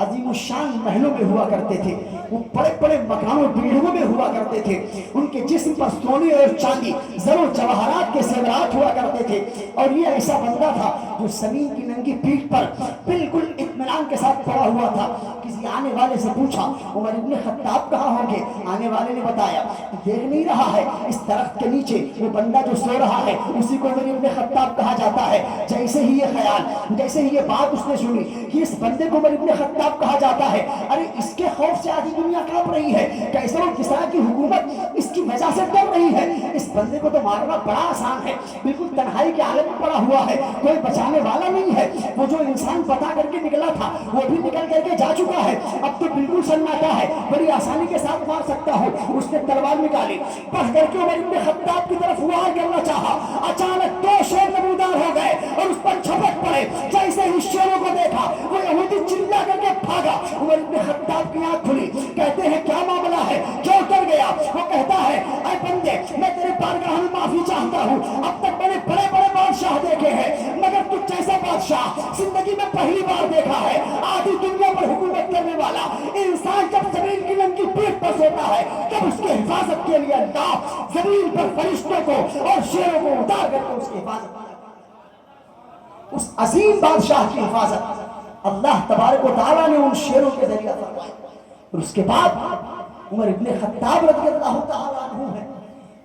عظیم الشان محلوں میں ہوا کرتے تھے، وہ بڑے بڑے مکانوں بلڈنگوں میں ہوا کرتے تھے، ان کے جسم پر سونے اور چاندی زر و جواہرات کے زیورات ہوا کرتے تھے، اور یہ ایسا بندہ تھا جو زمین کی ننگی پیٹھ پر بالکل اطمینان کے ساتھ پڑا ہوا تھا۔ کسی آنے والے سے پوچھا عمر ابن خطاب کہاں ہوں گے؟ آنے والے نے بتایا دیکھ نہیں رہا ہے اس درخت کے نیچے وہ بندہ جو سو رہا ہے اسی کو عمر ابن خطاب کہا جاتا ہے۔ جیسے ہی یہ خیال، جیسے ہی یہ بات اس نے سنی کہ اس بندے کو عمر ابن خطاب کہا جاتا ہے، ارے اس کے خوف سے آدھی دنیا کانپ رہی ہے، کیسر و کسریٰ کی حکومت اس کی وجہ سے ڈر رہی ہے، اس بندے کو تو مارنا بڑا آسان ہے، بالکل تنہائی کے عالم میں پڑا ہوا ہے، کوئی بچانے والا نہیں ہے، وہ جو انسان پتا کر کے نکلا تھا وہ بھی نکل کر کے جا چکا ہے، اب تو بالکل سناٹا ہے، بڑی آسانی کے ساتھ مار سکتا ہوں۔ اس نے تلوار نکالی، بڑھ کر کے عمر ابن خطاب کی طرف وار کرنا چاہا، اچانک دو شیر نمودار ہو گئے اور اس پر جھپٹ پڑے۔ جیسے ہی شیروں کو دیکھا وہ یہودی چلا کر کے بھاگا۔ عمر ابن خطاب کی آنکھ کھلی، کہتے ہیں کیا معاملہ ہے، کیوں ڈر گیا؟ وہ کہتا ہے اے بندے میں تیرے بارگاہ میں معافی چاہتا ہوں، اب تک میں نے بڑے بڑے بادشاہ دیکھے ہیں مگر تجھ جیسا بادشاہ زندگی میں پہلی بار دیکھا ہے، آدھی دنیا پر حکومت کرنے والا انسان جب زمین کی ننگی پیٹھ پر سوتا ہے تب اس کی حفاظت کے لیے اللہ زمین پر فرشتوں کو اور شیروں کو اتار کر کے اس کی حفاظت، اس عظیم بادشاہ کی حفاظت اللہ تبارک و تعالیٰ نے ان شیروں کے ذریعہ فرمائی۔ اور اس کے بعد عمر ابن خطاب رضی اللہ تعالیٰ عنہ ہے۔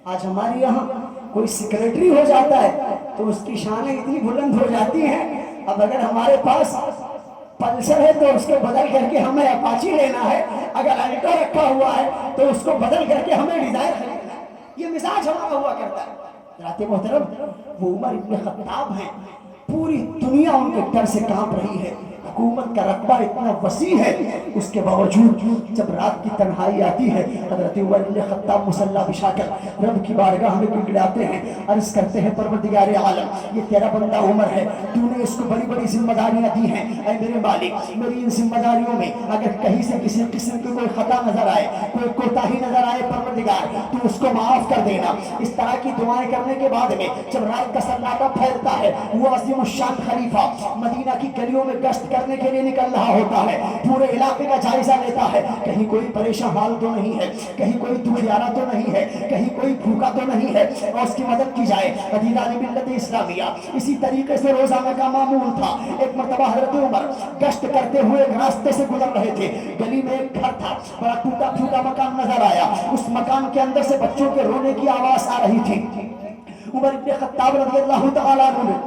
آج ہمارے یہاں کوئی سیکریٹری ہو جاتا ہے تو اس کی شانیں اتنی بلند ہو جاتی ہیں، اب اگر ہمارے پاس پلسر ہے تو اس کو بدل کر کے ہمیں اپاچی لینا ہے، اگر الٹو رکھا ہوا ہے تو اس کو بدل کر کے ہمیں ڈیزائر خریدنا ہے، یہ مزاج ہمارا ہوا کرتا ہے۔ حضرات محترم، وہ عمر ابن خطاب ہیں، پوری دنیا ان کے ڈر سے کانپ رہی ہے، حکومت کا رقبہ اتنا وسیع ہے، اس کے باوجود جب رات کی تنہائی آتی ہے حضرت عمر بن خطاب مصلی بچھا کر رب کی بارگاہ میں گڑگڑاتے ہیں، عرض کرتے ہیں پروردگار عالم یہ تیرا بندہ عمر ہے، تو نے اس کو بڑی بڑی ذمہ داریاں دی ہیں، اے میرے مالک میری ان ذمہ داریوں میں اگر کہیں سے کسی قسم کی کوئی خطا نظر آئے، کوئی کوتاہی نظر آئے پروردگار تو اس کو معاف کر دینا۔ اس طرح کی دعائیں کرنے کے بعد میں جب رات کا سناٹا پھیلتا ہے وہ عظیم الشان خلیفہ مدینہ کی گلیوں میں گشت کرنے کے لیے نکل رہا ہوتا ہے، پورے علاقے کا جائزہ لیتا ہے، کہیں کوئی پریشان حال تو نہیں ہے، کہیں کوئی دکھیارا تو نہیں ہے، کہیں کوئی بھوکا تو نہیں ہے، اور اس کی مدد کی جائے۔ عزیزان ملت اسلامیہ اسی طریقے سے روزانہ کا معمول تھا۔ ایک مرتبہ حضرت عمر گشت کرتے ہوئے ایک راستے سے گزر رہے تھے، گلی میں ایک گھر تھا، بڑا ٹوٹا پھوٹا مکان نظر آیا، اس مکان کے اندر سے بچوں کے رونے کی آواز آ رہی تھی۔ عمر ابن خطاب رضی اللہ تعالیٰ عنہ نے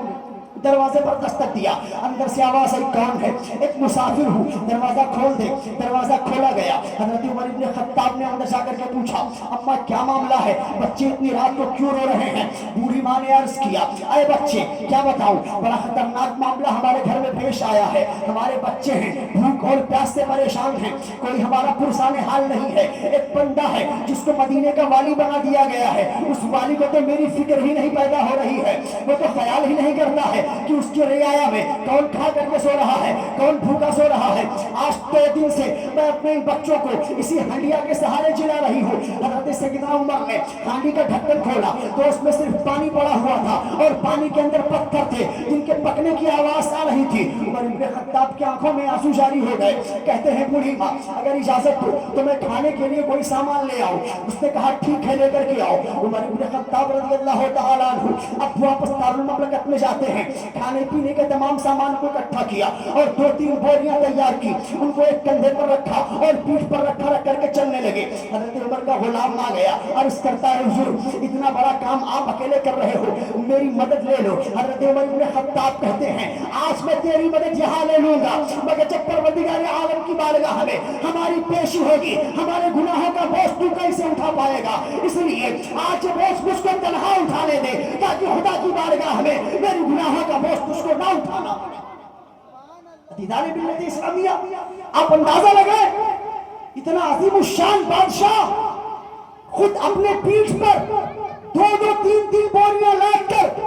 دروازے پر دستک دیا، اندر سے آواز آئی کون ہے؟ ایک مسافر ہوں، دروازہ کھول دے۔ دروازہ کھولا گیا، حضرت عمر ابن خطاب نے اندر جا کر کے پوچھا اماں کیا معاملہ ہے، بچے اتنی رات کو کیوں رو رہے ہیں؟ بوڑھی ماں نے عرض کیا اے بچے کیا بتاؤں، بڑا خطرناک معاملہ ہمارے گھر میں پیش آیا ہے، ہمارے بچے ہیں بھوک اور پیاس سے پریشان ہیں، کوئی ہمارا پرسان حال نہیں ہے، ایک بندہ ہے جس کو مدینے کا والی بنا دیا گیا ہے، اس والی کو تو میری فکر ہی نہیں پیدا ہو رہی ہے، وہ تو خیال ہی نہیں کرتا ہے کہ اس کی رعایا میں کون کھا کر کے سو رہا ہے، کون بھوکا سو رہا ہے۔ آج 2 دن سے میں اپنے بچوں کو اسی ہنڈیا کے سہارے جلا رہی ہوں۔ حضرت سیدنا عمر نے ہانڈی کا ڈھکن کھولا تو اس میں صرف پانی پڑا ہوا تھا اور پانی کے اندر پتھر تھے جن کے پکنے کی آواز آ رہی تھی۔ عمر ابن خطاب کی آنکھوں میں آنسو جاری ہو گئے، کہتے ہیں بوڑھی ماں اگر اجازت ہو تو میں کھانے کے لیے کوئی سامان لے آؤں۔ اس نے کہا ٹھیک ہے لے کر کے آؤ۔ عمر ابن خطاب رضی اللہ تعالیٰ عنہ اب واپس دارالمملکت میں جاتے ہیں، کھانے پینے کے تمام سامان کو اکٹھا کیا اور 2-3 بوریاں تیار کی، ان کو ایک کندھے پر رکھا اور پیٹھ پر رکھا رکھ کر کے چلنے لگے۔ حضرت عمر کا غلام آ گیا، عرض کرتا ہے حضور اتنا بڑا کام آپ اکیلے کر رہے ہو، میری مدد لے لو۔ حضرت عمر ابن خطاب کہتے ہیں آج میں تیری مدد یہاں لے لوں گا مگر جب پروردگار عالم کی بارگاہ میں ہماری پیشی ہوگی ہمارے گناہوں کا بوجھ تو کیسے اٹھا پائے گا، اس لیے آج یہ بوجھ مجھ کو تنہا اٹھانے دے تاکہ خدا کی بارگاہ میں میری گناہوں کا بوجھ مجھ کو نہ اٹھانا پڑے۔ عزیزان ملت اسلامیہ آپ اندازہ لگائیں اتنا عظیم الشان بادشاہ خود اپنے پیٹھ پر 2-2 3-3 بوریاں لاد کر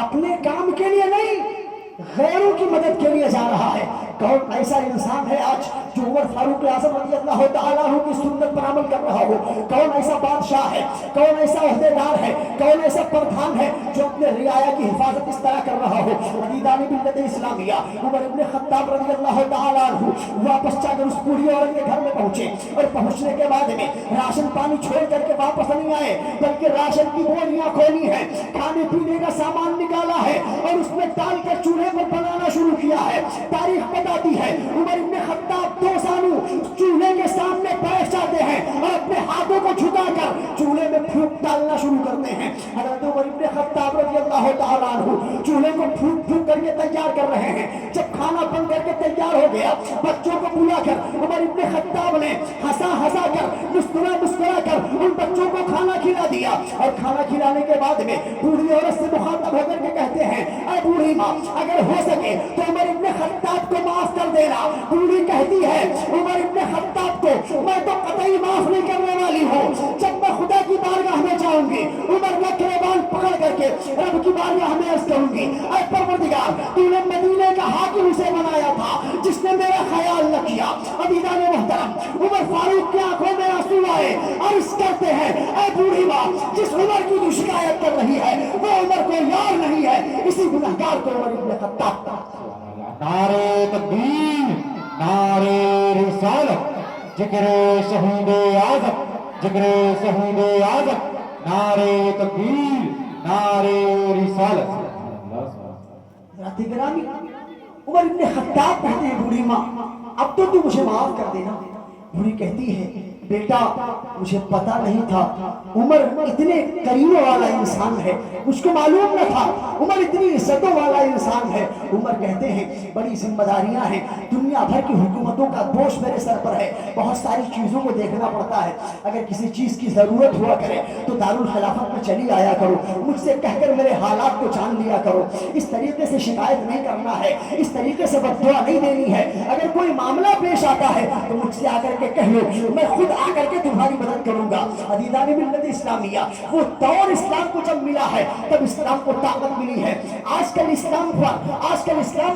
اپنے کام کے لیے نہیں غیروں کی مدد کے لیے جا رہا ہے۔ کون ایسا انسان ہے آج جو عمر فاروق اعظم رضی اللہ تعالیٰ عنہ کی سنت پر عمل کر رہا ہو؟ کون ایسا بادشاہ ہے، کون ایسا عہدیدار ہے، کون ایسا پردھان ہے جو اپنے رعایا کی حفاظت اس طرح کر رہا ہو؟ عزیزان ملت اسلامیہ، عمر ابن خطاب رضی اللہ تعالیٰ عنہ واپس جا کر اس بوڑھی عورت کے گھر میں پہنچے، اور پہنچنے کے بعد میں راشن پانی چھوڑ کر کے واپس نہیں آئے، بلکہ راشن کی بوریاں کھولی ہیں، کھانے پینے کا سامان نکالا ہے اور اس میں ڈال کر چولہے پر بنانا شروع کیا ہے۔ تاریخ بتاتی ہے عمر ابن خطاب دو زانو چولہے کے سامنے بیٹھ جاتے ہیں اور اپنے ہاتھوں کو جھکا کر چولہے میں پھونک ڈالنا شروع کرتے ہیں۔ حضرت عمر ابن خطاب رضی اللہ تعالیٰ عنہ چولہے کو پھونک پھونک کر کے تیار کر رہے ہیں۔ جب کھانا بن کر کے تیار ہو گیا، بچوں کو بلا کر عمر ابن خطاب نے ہنسا ہنسا کر مسکرا مسکرا کر ان بچوں کو کھانا کھلا دیا، اور کھانا کھلانے کے بعد میں بوڑھی عورت سے مخاطب ہو کر کے کہتے ہیں، اے بوڑھی ماں، اگر ہو سکے تو عمر ابن خطاب کو معاف کر دینا۔ بوڑھی کہتی ہے، عمر ابن خطاب کو میں تو قطعی معاف نہیں کرنے والی ہوں۔ جب میں خدا کی بارگاہ میں جاؤں گی، عمر کا گریبان پکڑ کر کے رب کی بارگاہ میں عرض کروں گی، اے پروردگار، تو نے مدینے کا حاکم اسے بنایا تھا جس نے میرا خیال نہ کیا۔ عزیزان محترم، عمر فاروق کی آنکھوں میں آنسو آئے، عرض کرتے ہیں، اے بوڑھی ماں، جس عمر کی تو شکایت کر رہی ہے وہ عمر کو یار نہیں ہے، اسی گنہگار کو عمر ابن خطاب کا نعرے تکبیر، نعرے رسالت، ذکر شہید اعظم، ذکر شہید اعظم، نعرے تکبیر، نعرے رسالت۔ حضرات گرامی، عمر ابن خطاب کہتے ہیں، بوڑھی ماں اب تو مجھے معاف کر دینا۔ بوڑھی کہتی ہے، بیٹا مجھے پتا نہیں تھا عمر اتنے کریموں والا انسان ہے، مجھ کو معلوم نہ تھا عمر اتنی عزتوں والا انسان ہے۔ عمر کہتے ہیں، بڑی ذمہ داریاں ہیں، دنیا بھر کی حکومتوں کا بوجھ میرے سر پر ہے، بہت ساری چیزوں کو دیکھنا پڑتا ہے، اگر کسی چیز کی ضرورت ہوا کرے تو دارالخلافت میں چلی آیا کرو، مجھ سے کہہ کر میرے حالات کو جان لیا کرو، اس طریقے سے شکایت نہیں کرنا ہے، اس طریقے سے بددعا نہیں دینی ہے، اگر کوئی معاملہ پیش آتا ہے تو مجھ سے آ کر کے کہہ لو، میں خود آ کر کے تمہاری مدد کروں گا۔ عزیزان ملت اسلامیہ، وہ دور اسلام کو جب ملا ہے تب اسلام کو طاقت ملی ہے۔ آج کل اسلام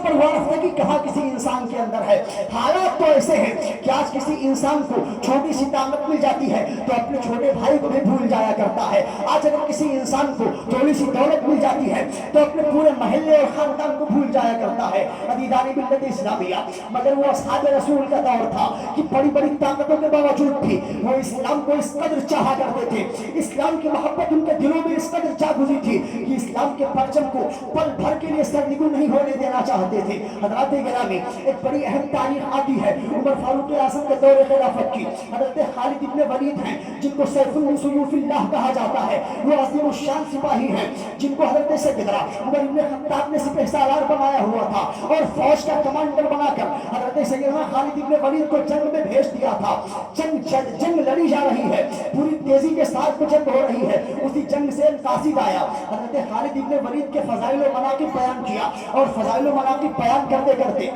پر وارفتگی کہاں کسی انسان کے اندر ہے۔ حالات تو ایسے ہیں کہ آج کسی انسان کو چھوٹی سی طاقت مل جاتی ہے تو اپنے چھوٹے بھائی کو بھی بھول جایا کرتا ہے۔ آج اگر کسی انسان کو تھوڑی سی دولت مل جاتی ہے تو اپنے پورے محلے اور خاندان کو بھول جایا کرتا ہے۔ عزیزان ملت اسلامیہ، مگر وہ اصحاب رسول کا دور تھا کہ بڑی بڑی طاقتوں کے باوجود بھی وہ اسلام کو اس قدر چاہا کرتے تھے، اسلام کی محبت ان کے دلوں میں اس قدر جاگزی تھی کہ اسلام کے پرچم کو پل بھر کے لیے سرنگون نہیں ہونے دینا چاہتے تھے۔ حضرات گرامی، ایک بڑی اہم تاریخ آتی ہے عمر فاروق اعظم کے دور خلافت کی۔ حضرت خالد ابن ولید ہیں جن کو سیف من سیوف اللہ کہا جاتا ہے، وہ عظیم الشان سپاہی ہیں جن کو حضرت سیدنا عمر ابن خطاب نے سپہ سالار بنایا ہوا تھا اور فوج کا کمانڈر بنا کر حضرت سیدنا خالد ابن ولید کو جنگ میں بھیج دیا تھا۔ جنگ لڑی جا رہی ہے، پوری تیزی کے ساتھ جنگ ہو رہی ہے، اسی جنگ سے قاصد آیا، حضرت خالد ابن ولید کے فضائل و مناقب بیان کیا، اور فضائل و مناقب بیان کرتے کرتے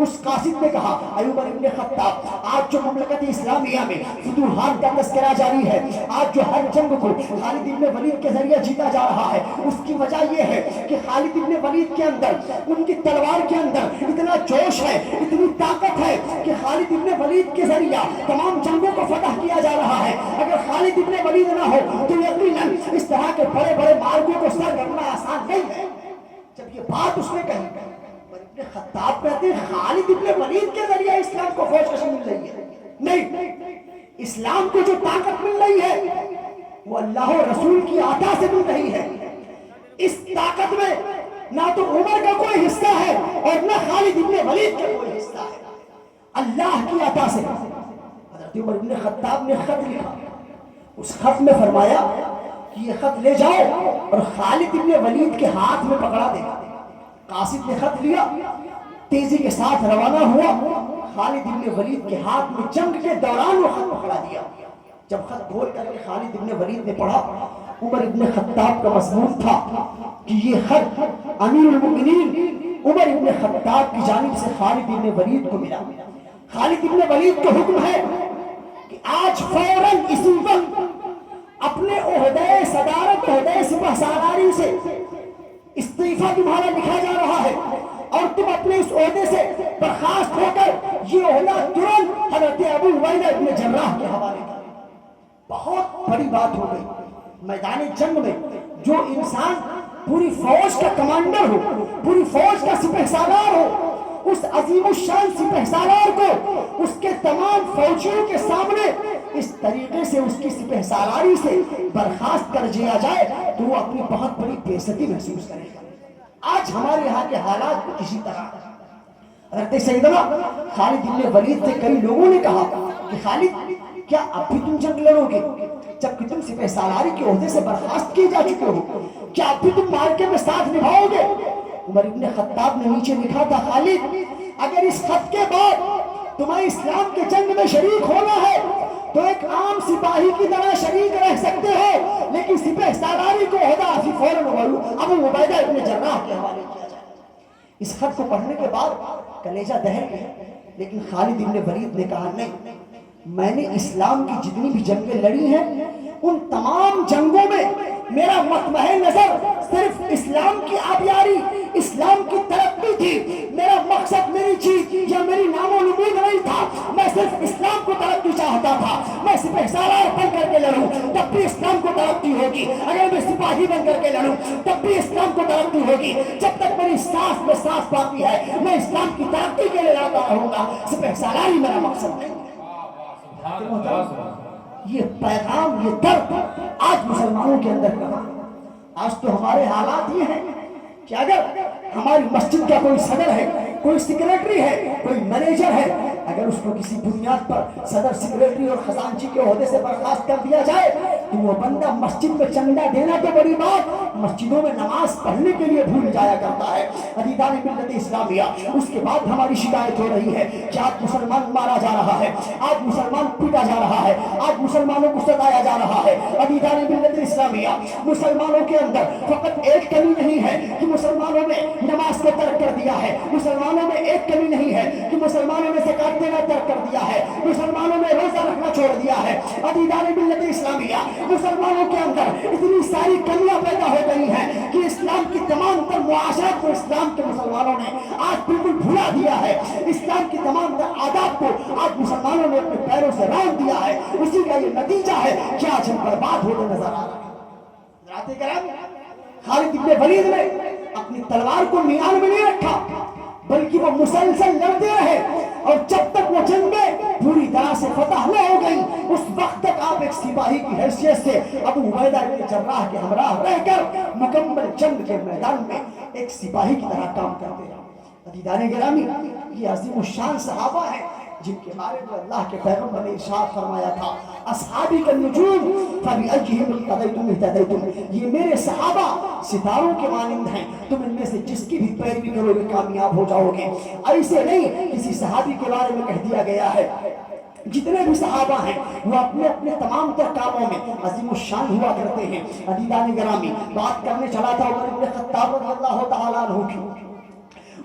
اس قاصد نے کہا، اے عمر ابن خطاب، آج جو مملکت اسلامیہ میں فتوحات کا تذکرہ جاری ہے، آج جو ہر جنگ کو خالد ابن ولید کے ذریعے جیتا جا رہا ہے، اس کی وجہ یہ ہے کہ خالد ابن ولید کے اندر، ان کی تلوار کے اندر اتنا جوش ہے، اتنی طاقت ہے کہ خالد ابن ولید کے ذریعہ تمام جنگوں کو فتح کیا جا رہا ہے۔ اگر خالد ابن ولید نہ ہو تو یقیناً اس طرح کے بڑے بڑے مارکوں کو سر کرنا آسان نہیں ہے۔ جب یہ بات اس نے کہی، ابن خطاب کہتے ہیں خالد ابن ولید کے ذریعہ اسلام کو فوج کشی مل رہی ہے، نہیں، اسلام کو جو طاقت مل رہی ہے وہ اللہ و رسول کی عطا سے مل رہی ہے۔ اس طاقت میں نہ تو عمر کا کوئی حصہ ہے اور نہ خالد ابن ولید کا کوئی حصہ ہے، اللہ کی عطا سے۔ حضرت عمر ابن خطاب نے خط لکھا، اس خط میں فرمایا کہ یہ خط لے جاؤ اور خالد ابن ولید کے ہاتھ میں پکڑا دے۔ قاصد نے خط لیا، تیزی کے ساتھ روانہ ہوا، خالد ابن ولید کے ہاتھ میں جنگ کے دوران وہ خط پکڑا دیا۔ جب خط کھول کر کے خالد ابن ولید نے پڑھا، عمر ابن خطاب کا مضمون تھا کہ یہ خط امیر المؤمنین عمر ابن خطاب کی جانب سے خالد ابن ولید کو ملا۔ خالد ابن ولید کو حکم ہے کہ آج فوراً اسی وقت اپنے عہدے صدارت، عہدے سپہ سالاری سے استعفیٰ تمہارا لکھا جا رہا ہے، اور تم اپنے اس عہدے سے برخاست ہو کر یہ عہدہ ترنت حضرت ابو عبیدہ ابن جراح کے حوالے کر۔ بہت بڑی بات ہو گئی۔ میدان جنگ میں جو انسان پوری فوج کا کمانڈر ہو، پوری فوج کا سپہ سالار ہو، اس عظیم الشان سپہ سالار کو اس کے تمام فوجیوں کے سامنے اس طریقے سے اس کی سپہ سالاری سے برخاست کر دیا جائے تو وہ اپنی بہت بڑی بے عزتی محسوس کرے گا۔ آج ہمارے یہاں کے حالات بھی اسی طرح۔ حضرت سیدنا خالد بن ولید سے کئی لوگوں نے کہا کہ خالد کیا اب بھی تم جنگ لڑو گے جبکہ تم سپہ سالاری کے عہدے سے برخاست کیے جا چکے ہو؟ کیا اب بھی تم مارکے میں ساتھ نبھاؤ گے؟ عمر ابن خطاب نے نیچے لکھا تھا، خالد اگر اس خط کے بعد تمہیں اسلام کے جنگ میں شریک ہونا ہے تو ایک عام سپاہی کی طرح شریک رہ سکتے ہو، لیکن سپہ سالاری کو عہدہ فوراً ابو عبیدہ ابن جراح کے حوالے کیا جائے۔ اس خط کو پڑھنے کے بعد کلیجہ دہل گیا، لیکن خالد ابن ولید نے کہا نہیں، میں نے اسلام کی جتنی بھی جنگیں لڑی ہیں ان تمام جنگوں میں میرا مطمع نظر صرف اسلام کی آبیاری، اسلام کی ترقی تھی۔ میرا مقصد، میری چیز یا میری نام و نمود نہیں تھا، میں صرف اسلام کو ترقی چاہتا تھا۔ میں سپہ سالار بن کر کے لڑوں تب بھی اسلام کو ترقی ہوگی، اگر میں سپاہی بن کر کے لڑوں تب بھی اسلام کو ترقی ہوگی۔ جب تک میری سانس میں سانس باقی ہے میں اسلام کی ترقی کے لیے لڑتا رہوں گا، سپہ سالاری میرا مقصد نہیں۔ یہ پیغام، یہ درد آج مسلمانوں کے اندر کہاں؟ آج تو ہمارے حالات یہ ہیں کہ اگر ہماری مسجد کا کوئی صدر ہے، کوئی سیکریٹری ہے، کوئی مینیجر ہے، اگر اس کو کسی بنیاد پر صدر، سیکریٹری اور خزانچی کے عہدے سے برخاست کر دیا جائے تو وہ بندہ مسجد میں چندہ دینا تو بڑی بات، مسجدوں میں نماز پڑھنے کے لیے بھول جایا کرتا ہے۔ عزیزان ملت اسلامیہ، اس کے بعد ہماری شکایت ہو رہی ہے کہ آج مسلمان مارا جا رہا ہے، آج مسلمان پیٹا جا رہا ہے، آج مسلمانوں کو ستایا جا رہا ہے۔ عزیزان ملت اسلامیہ، مسلمانوں کے اندر فقط ایک کمی نہیں ہے کہ مسلمانوں نے نماز کو ترک کر دیا ہے، مسلمانوں میں ایک کمی نہیں ہے کہ مسلمانوں نے زکات دینا ترک کر دیا ہے، مسلمانوں نے روزہ رکھنا چھوڑ دیا ہے۔ عزیزان ملت اسلامیہ، مسلمانوں کے اندر اتنی ساری کمیاں پیدا ہو گئی ہیں کہ اسلام کی تمام تر معاشرت کو اسلام کے مسلمانوں نے آج بالکل بھلا دیا ہے، اسلام کی تمام تر آداب کو آج مسلمانوں نے اپنے پیروں سے رون دیا ہے۔ اسی کا یہ نتیجہ ہے کہ آج ہم برباد ہوتے نظر آ رہے ہیں۔ خالد ابن ولید نے اپنی تلوار کو میان میں نہیں رکھا بلکہ وہ مسلسل لڑتے رہے، اور جب تک وہ جنگیں پوری طرح سے فتح نہ ہو گئی اس وقت تک آپ ایک سپاہی کی حیثیت سے ابو عبیدہ ابن جراح کے ہمراہ رہ کر مکمل جنگ کے میدان میں ایک سپاہی کی طرح کام کرتے رہے۔ عزیزان گرامی، یہ عظیم الشان صحابہ ہیں جن کے بارے میں اللہ کے پیغمبر نے ارشاد فرمایا تھا، اصحابی کا نجوم فبأیہم اقتدیتم اہتدیتم، یہ میرے صحابہ ستاروں کے مانند ہیں، تم ان میں سے جس کی بھی پیروی کرو گے کامیاب ہو جاؤ گے۔ ایسے نہیں کسی صحابی کے بارے میں کہہ دیا گیا ہے، جتنے بھی صحابہ ہیں وہ اپنے اپنے تمام تر کاموں میں عظیم الشان ہوا کرتے ہیں۔ عزیزان گرامی، بات کرنے چلا تھا عمر بن خطاب رضی اللہ تعالیٰ عنہ کی۔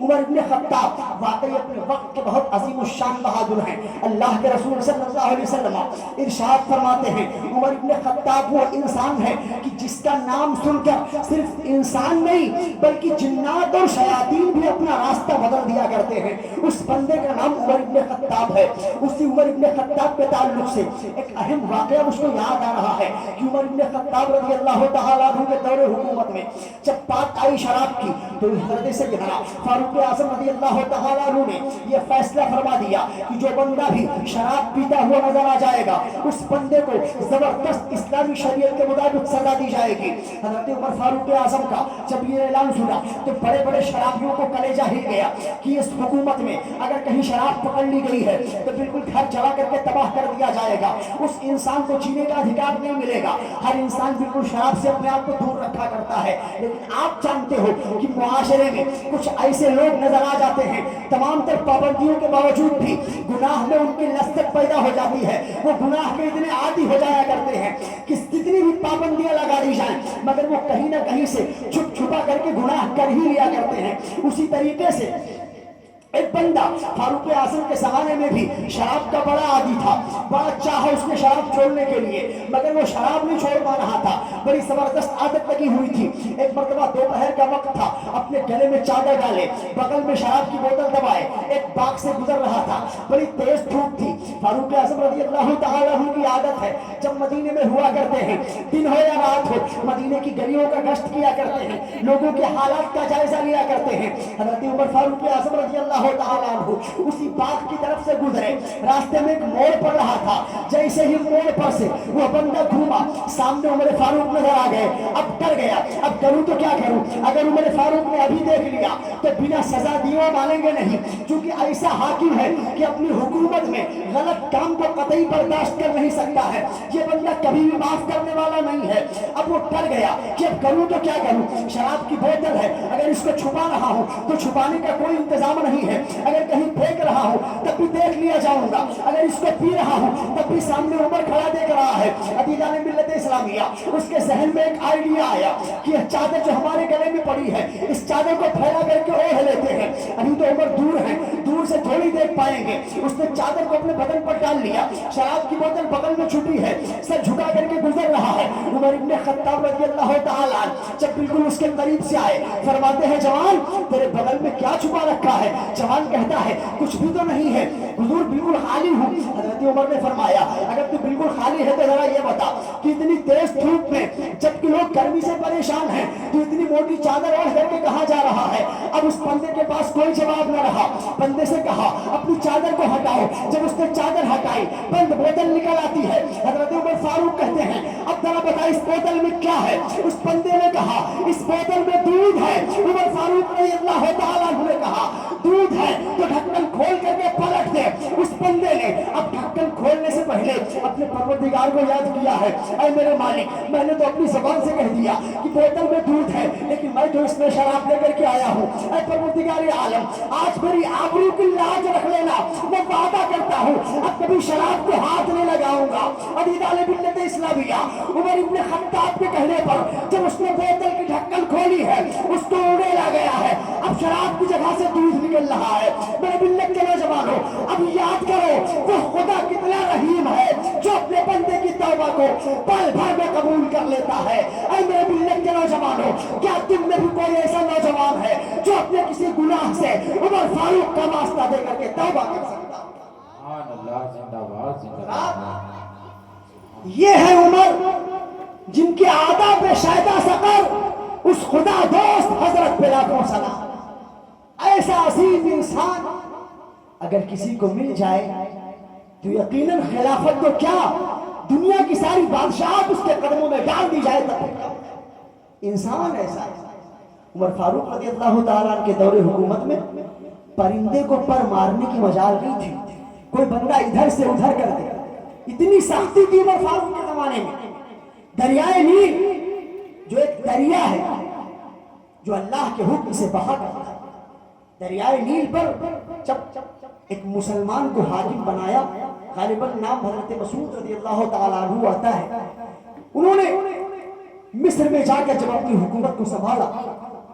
عمر ابن خطاب واقعی اپنے وقت کے بہت عظیم الشان بہادر ہیں۔ اللہ کے رسول صلی اللہ علیہ وسلم ارشاد فرماتے ہیں، عمر ابن خطاب وہ انسان ہے کہ جس کا نام سن کر صرف انسان نہیں بلکہ جنات اور شیاطین بھی اپنا راستہ بدل دیا کرتے ہیں۔ اس بندے کا نام عمر ابن خطاب ہے۔ اسی عمر ابن خطاب کے تعلق سے ایک اہم واقعہ مجھ کو یاد آ رہا ہے کہ عمر ابن خطاب رضی اللہ تعالیٰ عنہ کے دور حکومت میں جب بات آئی شراب کی تو حضرت سیدنا فاروق اعظم رضی اللہ تعالیٰ عنہ نے یہ فیصلہ فرما دیا کہ جو بندہ بھی شراب پیتا ہوا نظر آ جائے گا اس بندے کو زبردست اسلامی شریعت کے مطابق سزا دی جائے گی۔ حضرت عمر فاروق اعظم کا جب یہ اعلان سنا تو بڑے بڑے شرابیوں کو کلیجہ ہل گیا کہ اس حکومت میں اگر کہیں شراب پکڑ لی گئی ہے تو بالکل گھر جلا کر کے تباہ کر دیا جائے گا، اس انسان کو جینے کا ادھیکار نہیں ملے گا۔ ہر انسان بالکل شراب سے اپنے آپ کو دور رکھا کرتا ہے، لیکن آپ جانتے ہو کہ معاشرے میں کچھ ایسے لوگ نظر آ جاتے ہیں تمام تر پابندیوں کے باوجود بھی گناہ میں ان کی لذت پیدا ہو جاتی ہے، وہ گناہ کے اتنے عادی ہو جایا کرتے ہیں کہ کتنی بھی پابندیاں لگا دی جائیں مگر وہ کہیں نہ کہیں سے چھپ چھپا کر کے گناہ کر ہی لیا کرتے ہیں۔ اسی طریقے سے ایک بندہ فاروق اعظم کے زمانے میں بھی شراب کا بڑا عادی تھا، بڑا چاہا اس نے شراب چھوڑنے کے لیے مگر وہ شراب نہیں چھوڑ پا رہا تھا، بڑی زبردست عادت لگی ہوئی تھی۔ ایک مرتبہ دوپہر کا وقت تھا، اپنے اپنے گلے میں چادر ڈالے, بغل میں شراب کی بوتل دبائے, ایک باغ سے گزر رہا تھا, بڑی تیز دھوپ تھی. فاروق اعظم رضی اللہ تعالیٰ عنہ کی عادت ہے جب مدینے میں ہوا کرتے ہیں, دن ہو یا رات ہو, مدینے کی گلیوں کا گشت کیا کرتے ہیں, لوگوں کے حالات کا جائزہ لیا کرتے ہیں. حضرت عمر فاروق اعظم رضی اللہ تعالیٰ عنہ اسی باغ کی طرف سے گزرے, راستے میں ایک موڑ پڑ رہا تھا, جیسے ہی موڑ پر سے وہ بندہ گھوما, سامنے عمر فاروق نظر آ گئے. اب ڈر گیا, اب کروں تو کیا کروں, اگر عمر فاروق نے ابھی دیکھ لیا تو بنا سزا دیے مانیں گے نہیں, چونکہ ایسا حاکم ہے کہ اپنی حکومت میں غلط کام کو قطعی برداشت کر نہیں سکتا ہے, یہ بندہ کبھی بھی معاف کرنے والا نہیں ہے. اب وہ ڈر گیا کہ اب کروں تو کیا کروں, شراب کی بوتل ہے, اگر اس کو چھپا رہا ہوں تو چھپانے کا کوئی انتظام نہیں ہے, اگر کہیں پھینک رہا ہوں تب بھی دیکھ لیا جاؤں گا, اگر اس کو پی رہا ہوں تب بھی سامنے عمر کھڑا دیکھ رہا ہے. عزیزان ملت اسلامیہ, اس کے ذہن میں ایک آئیڈیا آیا کہ یہ چادر جو ہمارے گلے میں پڑی ہے, اس چادر کو پھیلا کر کے اوڑھ لیتے ہیں, ابھی تو عمر دور ہے, دور سے تھوڑی دیکھ پائیں گے. اس نے چادر کو اپنے بدن پر ڈال لیا, شراب کی بوتل بغل میں چھپی ہے, سر جھکا کر کے گزر رہا ہے. عمر ابن خطاب رضی اللہ تعالیٰ جب بالکل اس کے قریب سے آئے, فرماتے ہیں جوان تیرے بغل میں کیا چھپا رکھا ہے؟ جوان کہتا ہے کچھ بھی تو نہیں ہے حضور, بالکل خالی ہوں. حضرت عمر نے فرمایا اگر تو بالکل خالی ہے تو ذرا یہ بتا کہ اتنی تیز دھوپ میں جبکہ لوگ گرمی سے پریشان ہیں تو اتنی موٹی چادر اوڑھ کر کے کہاں جا رہا ہے؟ اب اس بندے کے پاس کوئی جواب نہ رہا. بندے سے کہا اپنی چادر کو ہٹاؤ. جب اس نے چادر ہٹائی بند بوتل نکل آتی ہے. حضرت عمر فاروق کہتے ہیں اب ذرا بتا اس بوتل میں کیا ہے؟ اس بندے نے کہا اس بوتل میں دودھ ہے. عمر فاروق رضی اللہ تعالیٰ عنہ نے کہا دودھ ہے تو ڈھکن کھول کر کے پلٹ دے. اس بندے نے اب ڈھکن کھولنے سے پہلے اپنے پروردگار کو یاد کیا ہے, اے میرے مالک میں نے تو اپنی زبان سے کہہ دیا کہ بوتل میں دودھ ہے, لیکن میں تو اس میں شراب لے کر کے آیا ہوں. اے پروردگار عالم, آج میری آبرو کی لاج رکھ لینا, میں وعدہ کرتا ہوں اب کبھی شراب کو ہاتھ نہیں لگاؤں گا. عزیزان ملت اسلامیہ, عمر ابن خطاب کے کہنے پر جب اس نے بوتل کی ڈھکن کھولی ہے اس کو اڑیلا گیا ہے, اب شراب کی جگہ سے دودھ نکل رہا ہے. میرے ملت کے نوجوانوں, اب یاد کرو وہ خدا کتنا رحیم ہے جو اپنے بندے کی توبہ کو پل بھر میں قبول کر لیتا ہے. اے میرے ملت کے نوجوانوں, کیا تم میں بھی کوئی ایسا نوجوان ہے جو اپنے کسی گناہ سے عمر فاروق کا واسطہ دے کر کے توبہ کر سکتا؟ یہ ہے عمر جن کے آداب شائدہ سقر اس خدا دوست حضرت پہ لاکھوں سلام. ایسا عظیم انسان اگر کسی کو مل جائے تو یقیناً خلافت تو کیا دنیا کی ساری بادشاہت اس کے قدموں میں ڈال دی جائے تب. انسان ایسا ہے. عمر فاروق رضی اللہ تعالیٰ کے دور حکومت میں پرندے کو پر مارنے کی مجال نہیں تھی, کوئی بندہ ادھر سے ادھر کر دے, اتنی سختی تھی عمر فاروق کے زمانے میں. دریائے نیل جو ایک دریا ہے جو اللہ کے حکم سے بہا کرتا ہے, دریائے نیل پر جب ایک مسلمان کو حاکم بنایا, غالباً نام حضرت مسعود رضی اللہ تعالیٰ عنہ آتا ہے. انہوں نے مصر میں جا کر جب اپنی حکومت کو سنبھالا,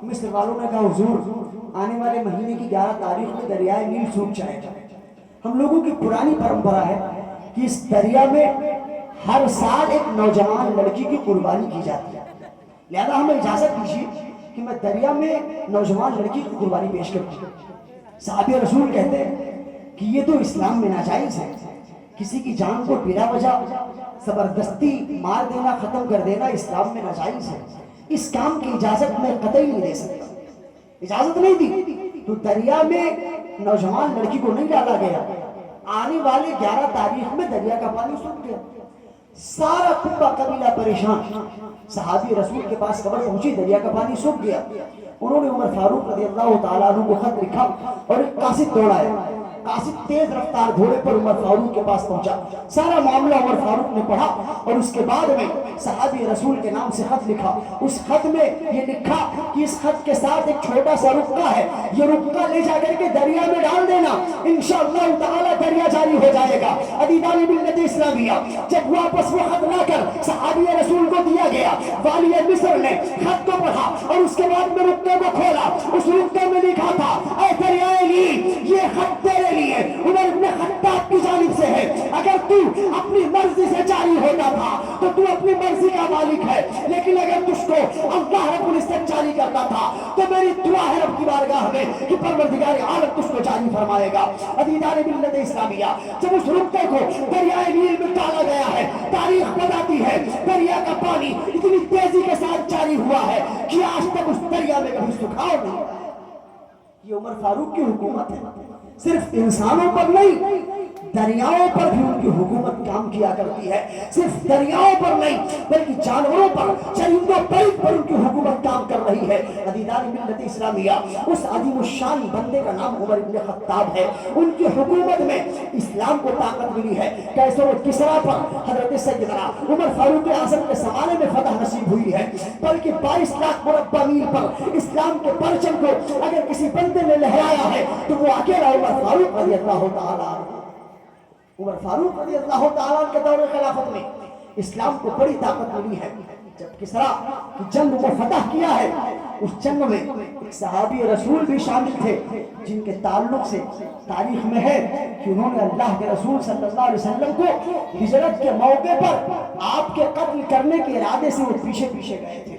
مصر والوں نے کہا حضور آنے والے مہینے کی 11 تاریخ میں دریائے نیل سوکھ جائے گا. ہم لوگوں کی پرانی پرمپرا ہے کہ اس دریا میں ہر سال ایک نوجوان لڑکی کی قربانی کی جاتی ہے, لہذا ہمیں اجازت دیجیے کہ میں دریا میں نوجوان لڑکی کی قربانی پیش کروں. صحابی رسول کہتے ہیں کہ یہ تو اسلام میں ناجائز ہے, کسی کی جان کو بلا وجہ زبردستی مار دینا, ختم کر دینا اسلام میں ناجائز ہے. اس کام کی اجازت میں قطعی نہیں دے سکتا, اجازت نہیں دی. تو دریا میں نوجوان لڑکی کو نہیں ڈالا گیا. آنے والے 11 تاریخ میں دریا کا پانی سوکھ گیا. سارا قبہ قبیلہ پریشان, صحابی رسول کے پاس خبر پہنچی دریا کا پانی سوکھ گیا. انہوں نے عمر فاروق رضی اللہ تعالیٰ عنہ کو خط لکھا اور ایک قاصد دوڑایا. قاصد تیز رفتار گھوڑے پر عمر فاروق کے پاس پہنچا, سارا معاملہ عمر فاروق نے پڑھا اور اس کے بعد میں صحابی رسول کے نام سے خط لکھا. اس خط میں یہ لکھا کہ اس خط کے ساتھ ایک چھوٹا سا رکا ہے, یہ رکا لے جا کر کے دریا میں ڈال دینا, انشاءاللہ تعالی دریا جاری ہو جائے گا. عزیزان ملت اسلامیہ, جب واپس وہ خط لا کر صحابی رسول کو دیا گیا, والی مصر نے خط کو پڑھا اور اس کے بعد میں رکے کو کھولا. اس رکے میں لکھا تھا اے دریائے نیل, یہ خط تیرے لیے عمر ابن خطاب کی جانب سے ہے. اگر تو اپنی مرضی سے جاری ہوتا تھا تو تو اپنی مرضی کا مالک ہے, لیکن اگر تجھ کو اللہ رب العزت جاری کرتا تھا تو میری دعا ہے رب کی بارگاہ میں کہ پروردگار عالم اس کو جاری فرمائے گا۔ عزیزان ملت اسلامیہ، جب اس رکتے کو دریائے نیل میں ڈالا گیا ہے، تاریخ بتاتی ہے دریا کا پانی اتنی تیزی کے ساتھ جاری ہوا ہے کہ آج تک اس دریا میں کبھی سکھاؤ نہیں۔ یہ عمر فاروق کی حکومت ہے، صرف انسانوں پر نہیں دریاؤں پر بھی ان کی حکومت کام کیا کرتی ہے، صرف دریاؤں پر نہیں بلکہ جانوروں پر، چرندوں پر ان کی حکومت کام کر رہی ہے۔ عزیزان ملت اسلامیہ، اس عظیم الشان بندے کا نام عمر ابن خطاب ہے۔ ان کی حکومت میں اسلام کو طاقت ملی ہے۔ کیسر و کسریٰ پر حضرت سیدنا عمر فاروق اعظم کے زمانے میں فتح نصیب ہوئی ہے، بلکہ 22 لاکھ مربع میل پر اسلام کے پرچم کو اگر کسی بندے نے لہرایا ہے تو وہ اکیلا عمر فاروق رضی اللہ تعالیٰ عنہ۔ عمر فاروق رضی اللہ تعالیٰ کے دور خلافت میں اسلام کو بڑی طاقت ملی ہے۔ جب کسریٰ کی جنگ کو فتح کیا ہے، اس جنگ میں ایک صحابی رسول بھی شامل تھے جن کے تعلق سے تاریخ میں ہے کہ انہوں نے اللہ کے رسول صلی اللہ علیہ وسلم کو ہجرت کے موقع پر آپ کے قتل کرنے کے ارادے سے وہ پیچھے پیچھے گئے تھے۔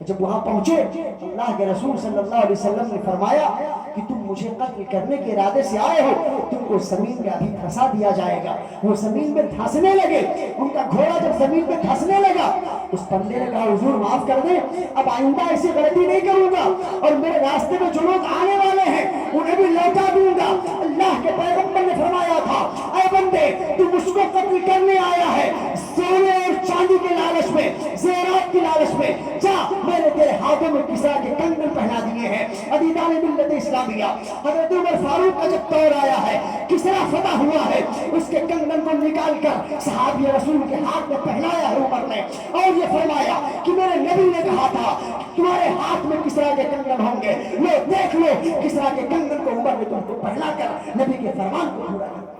جب وہاں پہنچے اللہ کے رسول صلی اللہ علیہ وسلم نے فرمایا کہ تم مجھے قتل کرنے کے ارادے سے آئے ہو، تم کو زمین میں ابھی دھسا دیا جائے گا۔ وہ زمین میں دھسنے لگے، ان کا گھوڑا جب زمین میں دھسنے لگا، اس بندے نے کہا حضور معاف کر دیں، اب آئندہ ایسی غلطی نہیں کروں گا، اور میرے راستے میں جو لوگ آنے والے ہیں انہیں بھی لوٹا دوں گا۔ اللہ کے پیغمبر نے فرمایا تھا اے بندے تو مجھ کو قتل کرنے آیا ہے، سونے اور چاندی کے لالچ میں، زیورات کی لالچ میں، جا میں نے تیرے ہاتھوں میں کسریٰ کے کنگن پہنا دیے ہیں۔ عزیزان ملت اسلامیہ، حضرت عمر فاروق کا جب دور آیا ہے، کسریٰ فتح ہوا ہے، اس کے کنگن کو نکال کر صحابی رسول کے ہاتھ میں پہنایا ہے عمر نے، اور یہ فرمایا کہ میرے نبی نے کہا تھا تمہارے ہاتھ میں کسریٰ کے کنگن ہوں گے، لو دیکھ لو کسریٰ کے کنگن کو عمر نے تم کو پہنا کر نبی کے فرمان کو پورا کیا۔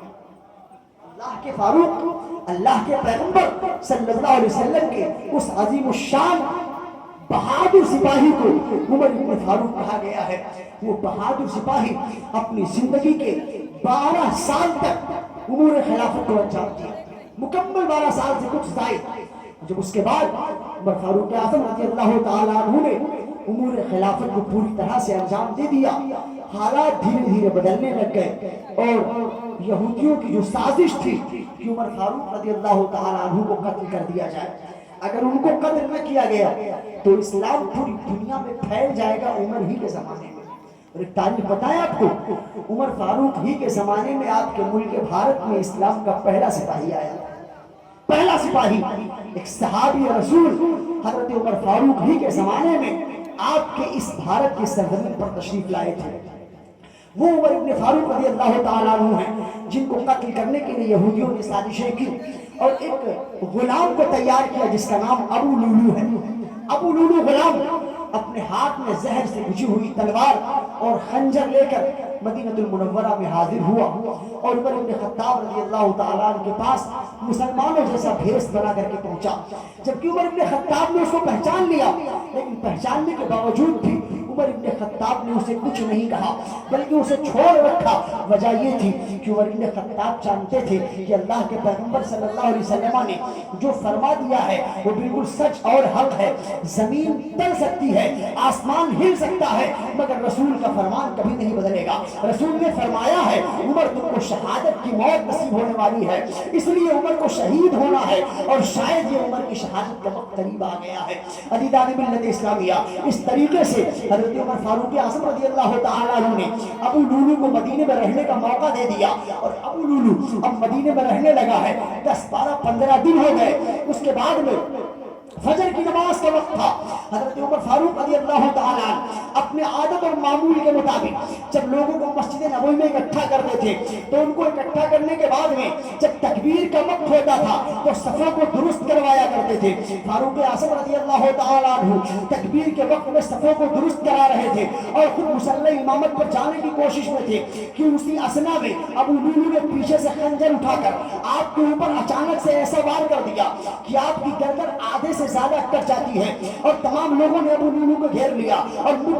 اللہ کے فاروق، اللہ کے پیغمبر صلی اللہ علیہ وسلم کے اس عظیم الشان بہادر سپاہی کو عمر ابن فاروق کہا گیا ہے۔ وہ بہادر سپاہی اپنی زندگی کے 12 سال تک امور خلافت کو انجام دیا، مکمل 12 سال سے کچھ زائد۔ جب اس کے بعد عمر فاروق اعظم رضی اللہ تعالیٰ عنہ نے امور خلافت کو پوری طرح سے انجام دے دیا، حالات دھیرے دھیرے بدلنے لگ گئے، اور یہودیوں کی جو سازش تھی کہ عمر فاروق رضی اللہ تعالیٰ عنہ کو قتل کر دیا جائے، اگر ان کو قتل نہ کیا گیا تو اسلام پوری دنیا میں پھیل جائے گا عمر ہی کے زمانے میں۔ اور ایک تاریخ بتایا آپ کو، عمر فاروق ہی کے زمانے میں آپ کے ملک بھارت میں اسلام کا پہلا سپاہی آیا، پہلا سپاہی ایک صحابی رسول حضرت عمر فاروق ہی کے زمانے میں آپ کے اس بھارت کی سرزمین پر تشریف لائے تھے۔ وہ عمر ابن فاروق رضی اللہ تعالیٰ عنہ ہیں جن کو قتل کرنے کے لیے یہودیوں نے سازشیں کی اور ایک غلام کو تیار کیا جس کا نام ابو لولو ہے۔ ابو لولو غلام اپنے ہاتھ میں زہر سے بجھی ہوئی تلوار اور خنجر لے کر مدینہ المنورہ میں حاضر ہوا، اور عمر ابن خطاب رضی اللہ تعالیٰ عنہ کے پاس مسلمانوں جیسا بھیس بنا کر کے پہنچا۔ جبکہ عمر ابن خطاب نے اس کو پہچان لیا، لیکن پہچاننے کے باوجود بھی عمر ابن خطاب نے اسے کچھ نہیں کہا بلکہ اسے چھوڑ رکھا۔ وجہ یہ تھی کہ عمر ابن خطاب جانتے تھے کہ اللہ کے پیغمبر صلی اللہ علیہ وسلم نے جو فرما دیا ہے وہ بالکل سچ اور حق ہے۔ زمین ٹل سکتی ہے، آسمان ہل سکتا ہے، مگر رسول کا فرمان کبھی نہیں بدلے گا۔ رسول نے فرمایا ہے عمر تم کو شہادت کی موت نصیب ہونے والی ہے، اس لیے عمر کو شہید ہونا ہے، اور شاید یہ عمر کی شہادت کا وقت قریب آ گیا ہے۔ عزیزان ملت اسلامیہ، اس طریقے سے حضرت عمر فاروق اعظم رضی اللہ تعالیٰ عنہ نے ابو لولو کو مدینے میں رہنے کا موقع دے دیا، اور ابو لولو اب مدینے میں رہنے لگا ہے۔ 10 12 15 دن ہو گئے، اس کے بعد میں فجر کی نماز کا وقت تھا۔ حضرت عمر فاروق رضی اللہ تعالیٰ عنہ اپنے عادت اور معمول کے مطابق جب لوگوں کو مسجد نبوی میں اکٹھا کرتے تھے تو ان کو اکٹھا کرنے کے بعد میں جب تکبیر کا وقت ہوتا تھا تو صفوں کو درست کروایا کرتے تھے۔ فاروق اعظم رضی اللہ تعالیٰ عنہ تکبیر کے وقت میں صفوں کو درست کرا رہے تھے اور خود مصلی امامت پر جانے کی کوشش میں تھے کہ اسی اثنا میں ابو لولو نے پیچھے سے خنجر اٹھا کر آپ کے اوپر اچانک سے ایسا وار کر دیا کہ آپ کی گردن آدھے سے زیادہ کٹ جاتی ہے، اور تمام لوگوں نے ابو لولو کو گھیر لیا اور منہ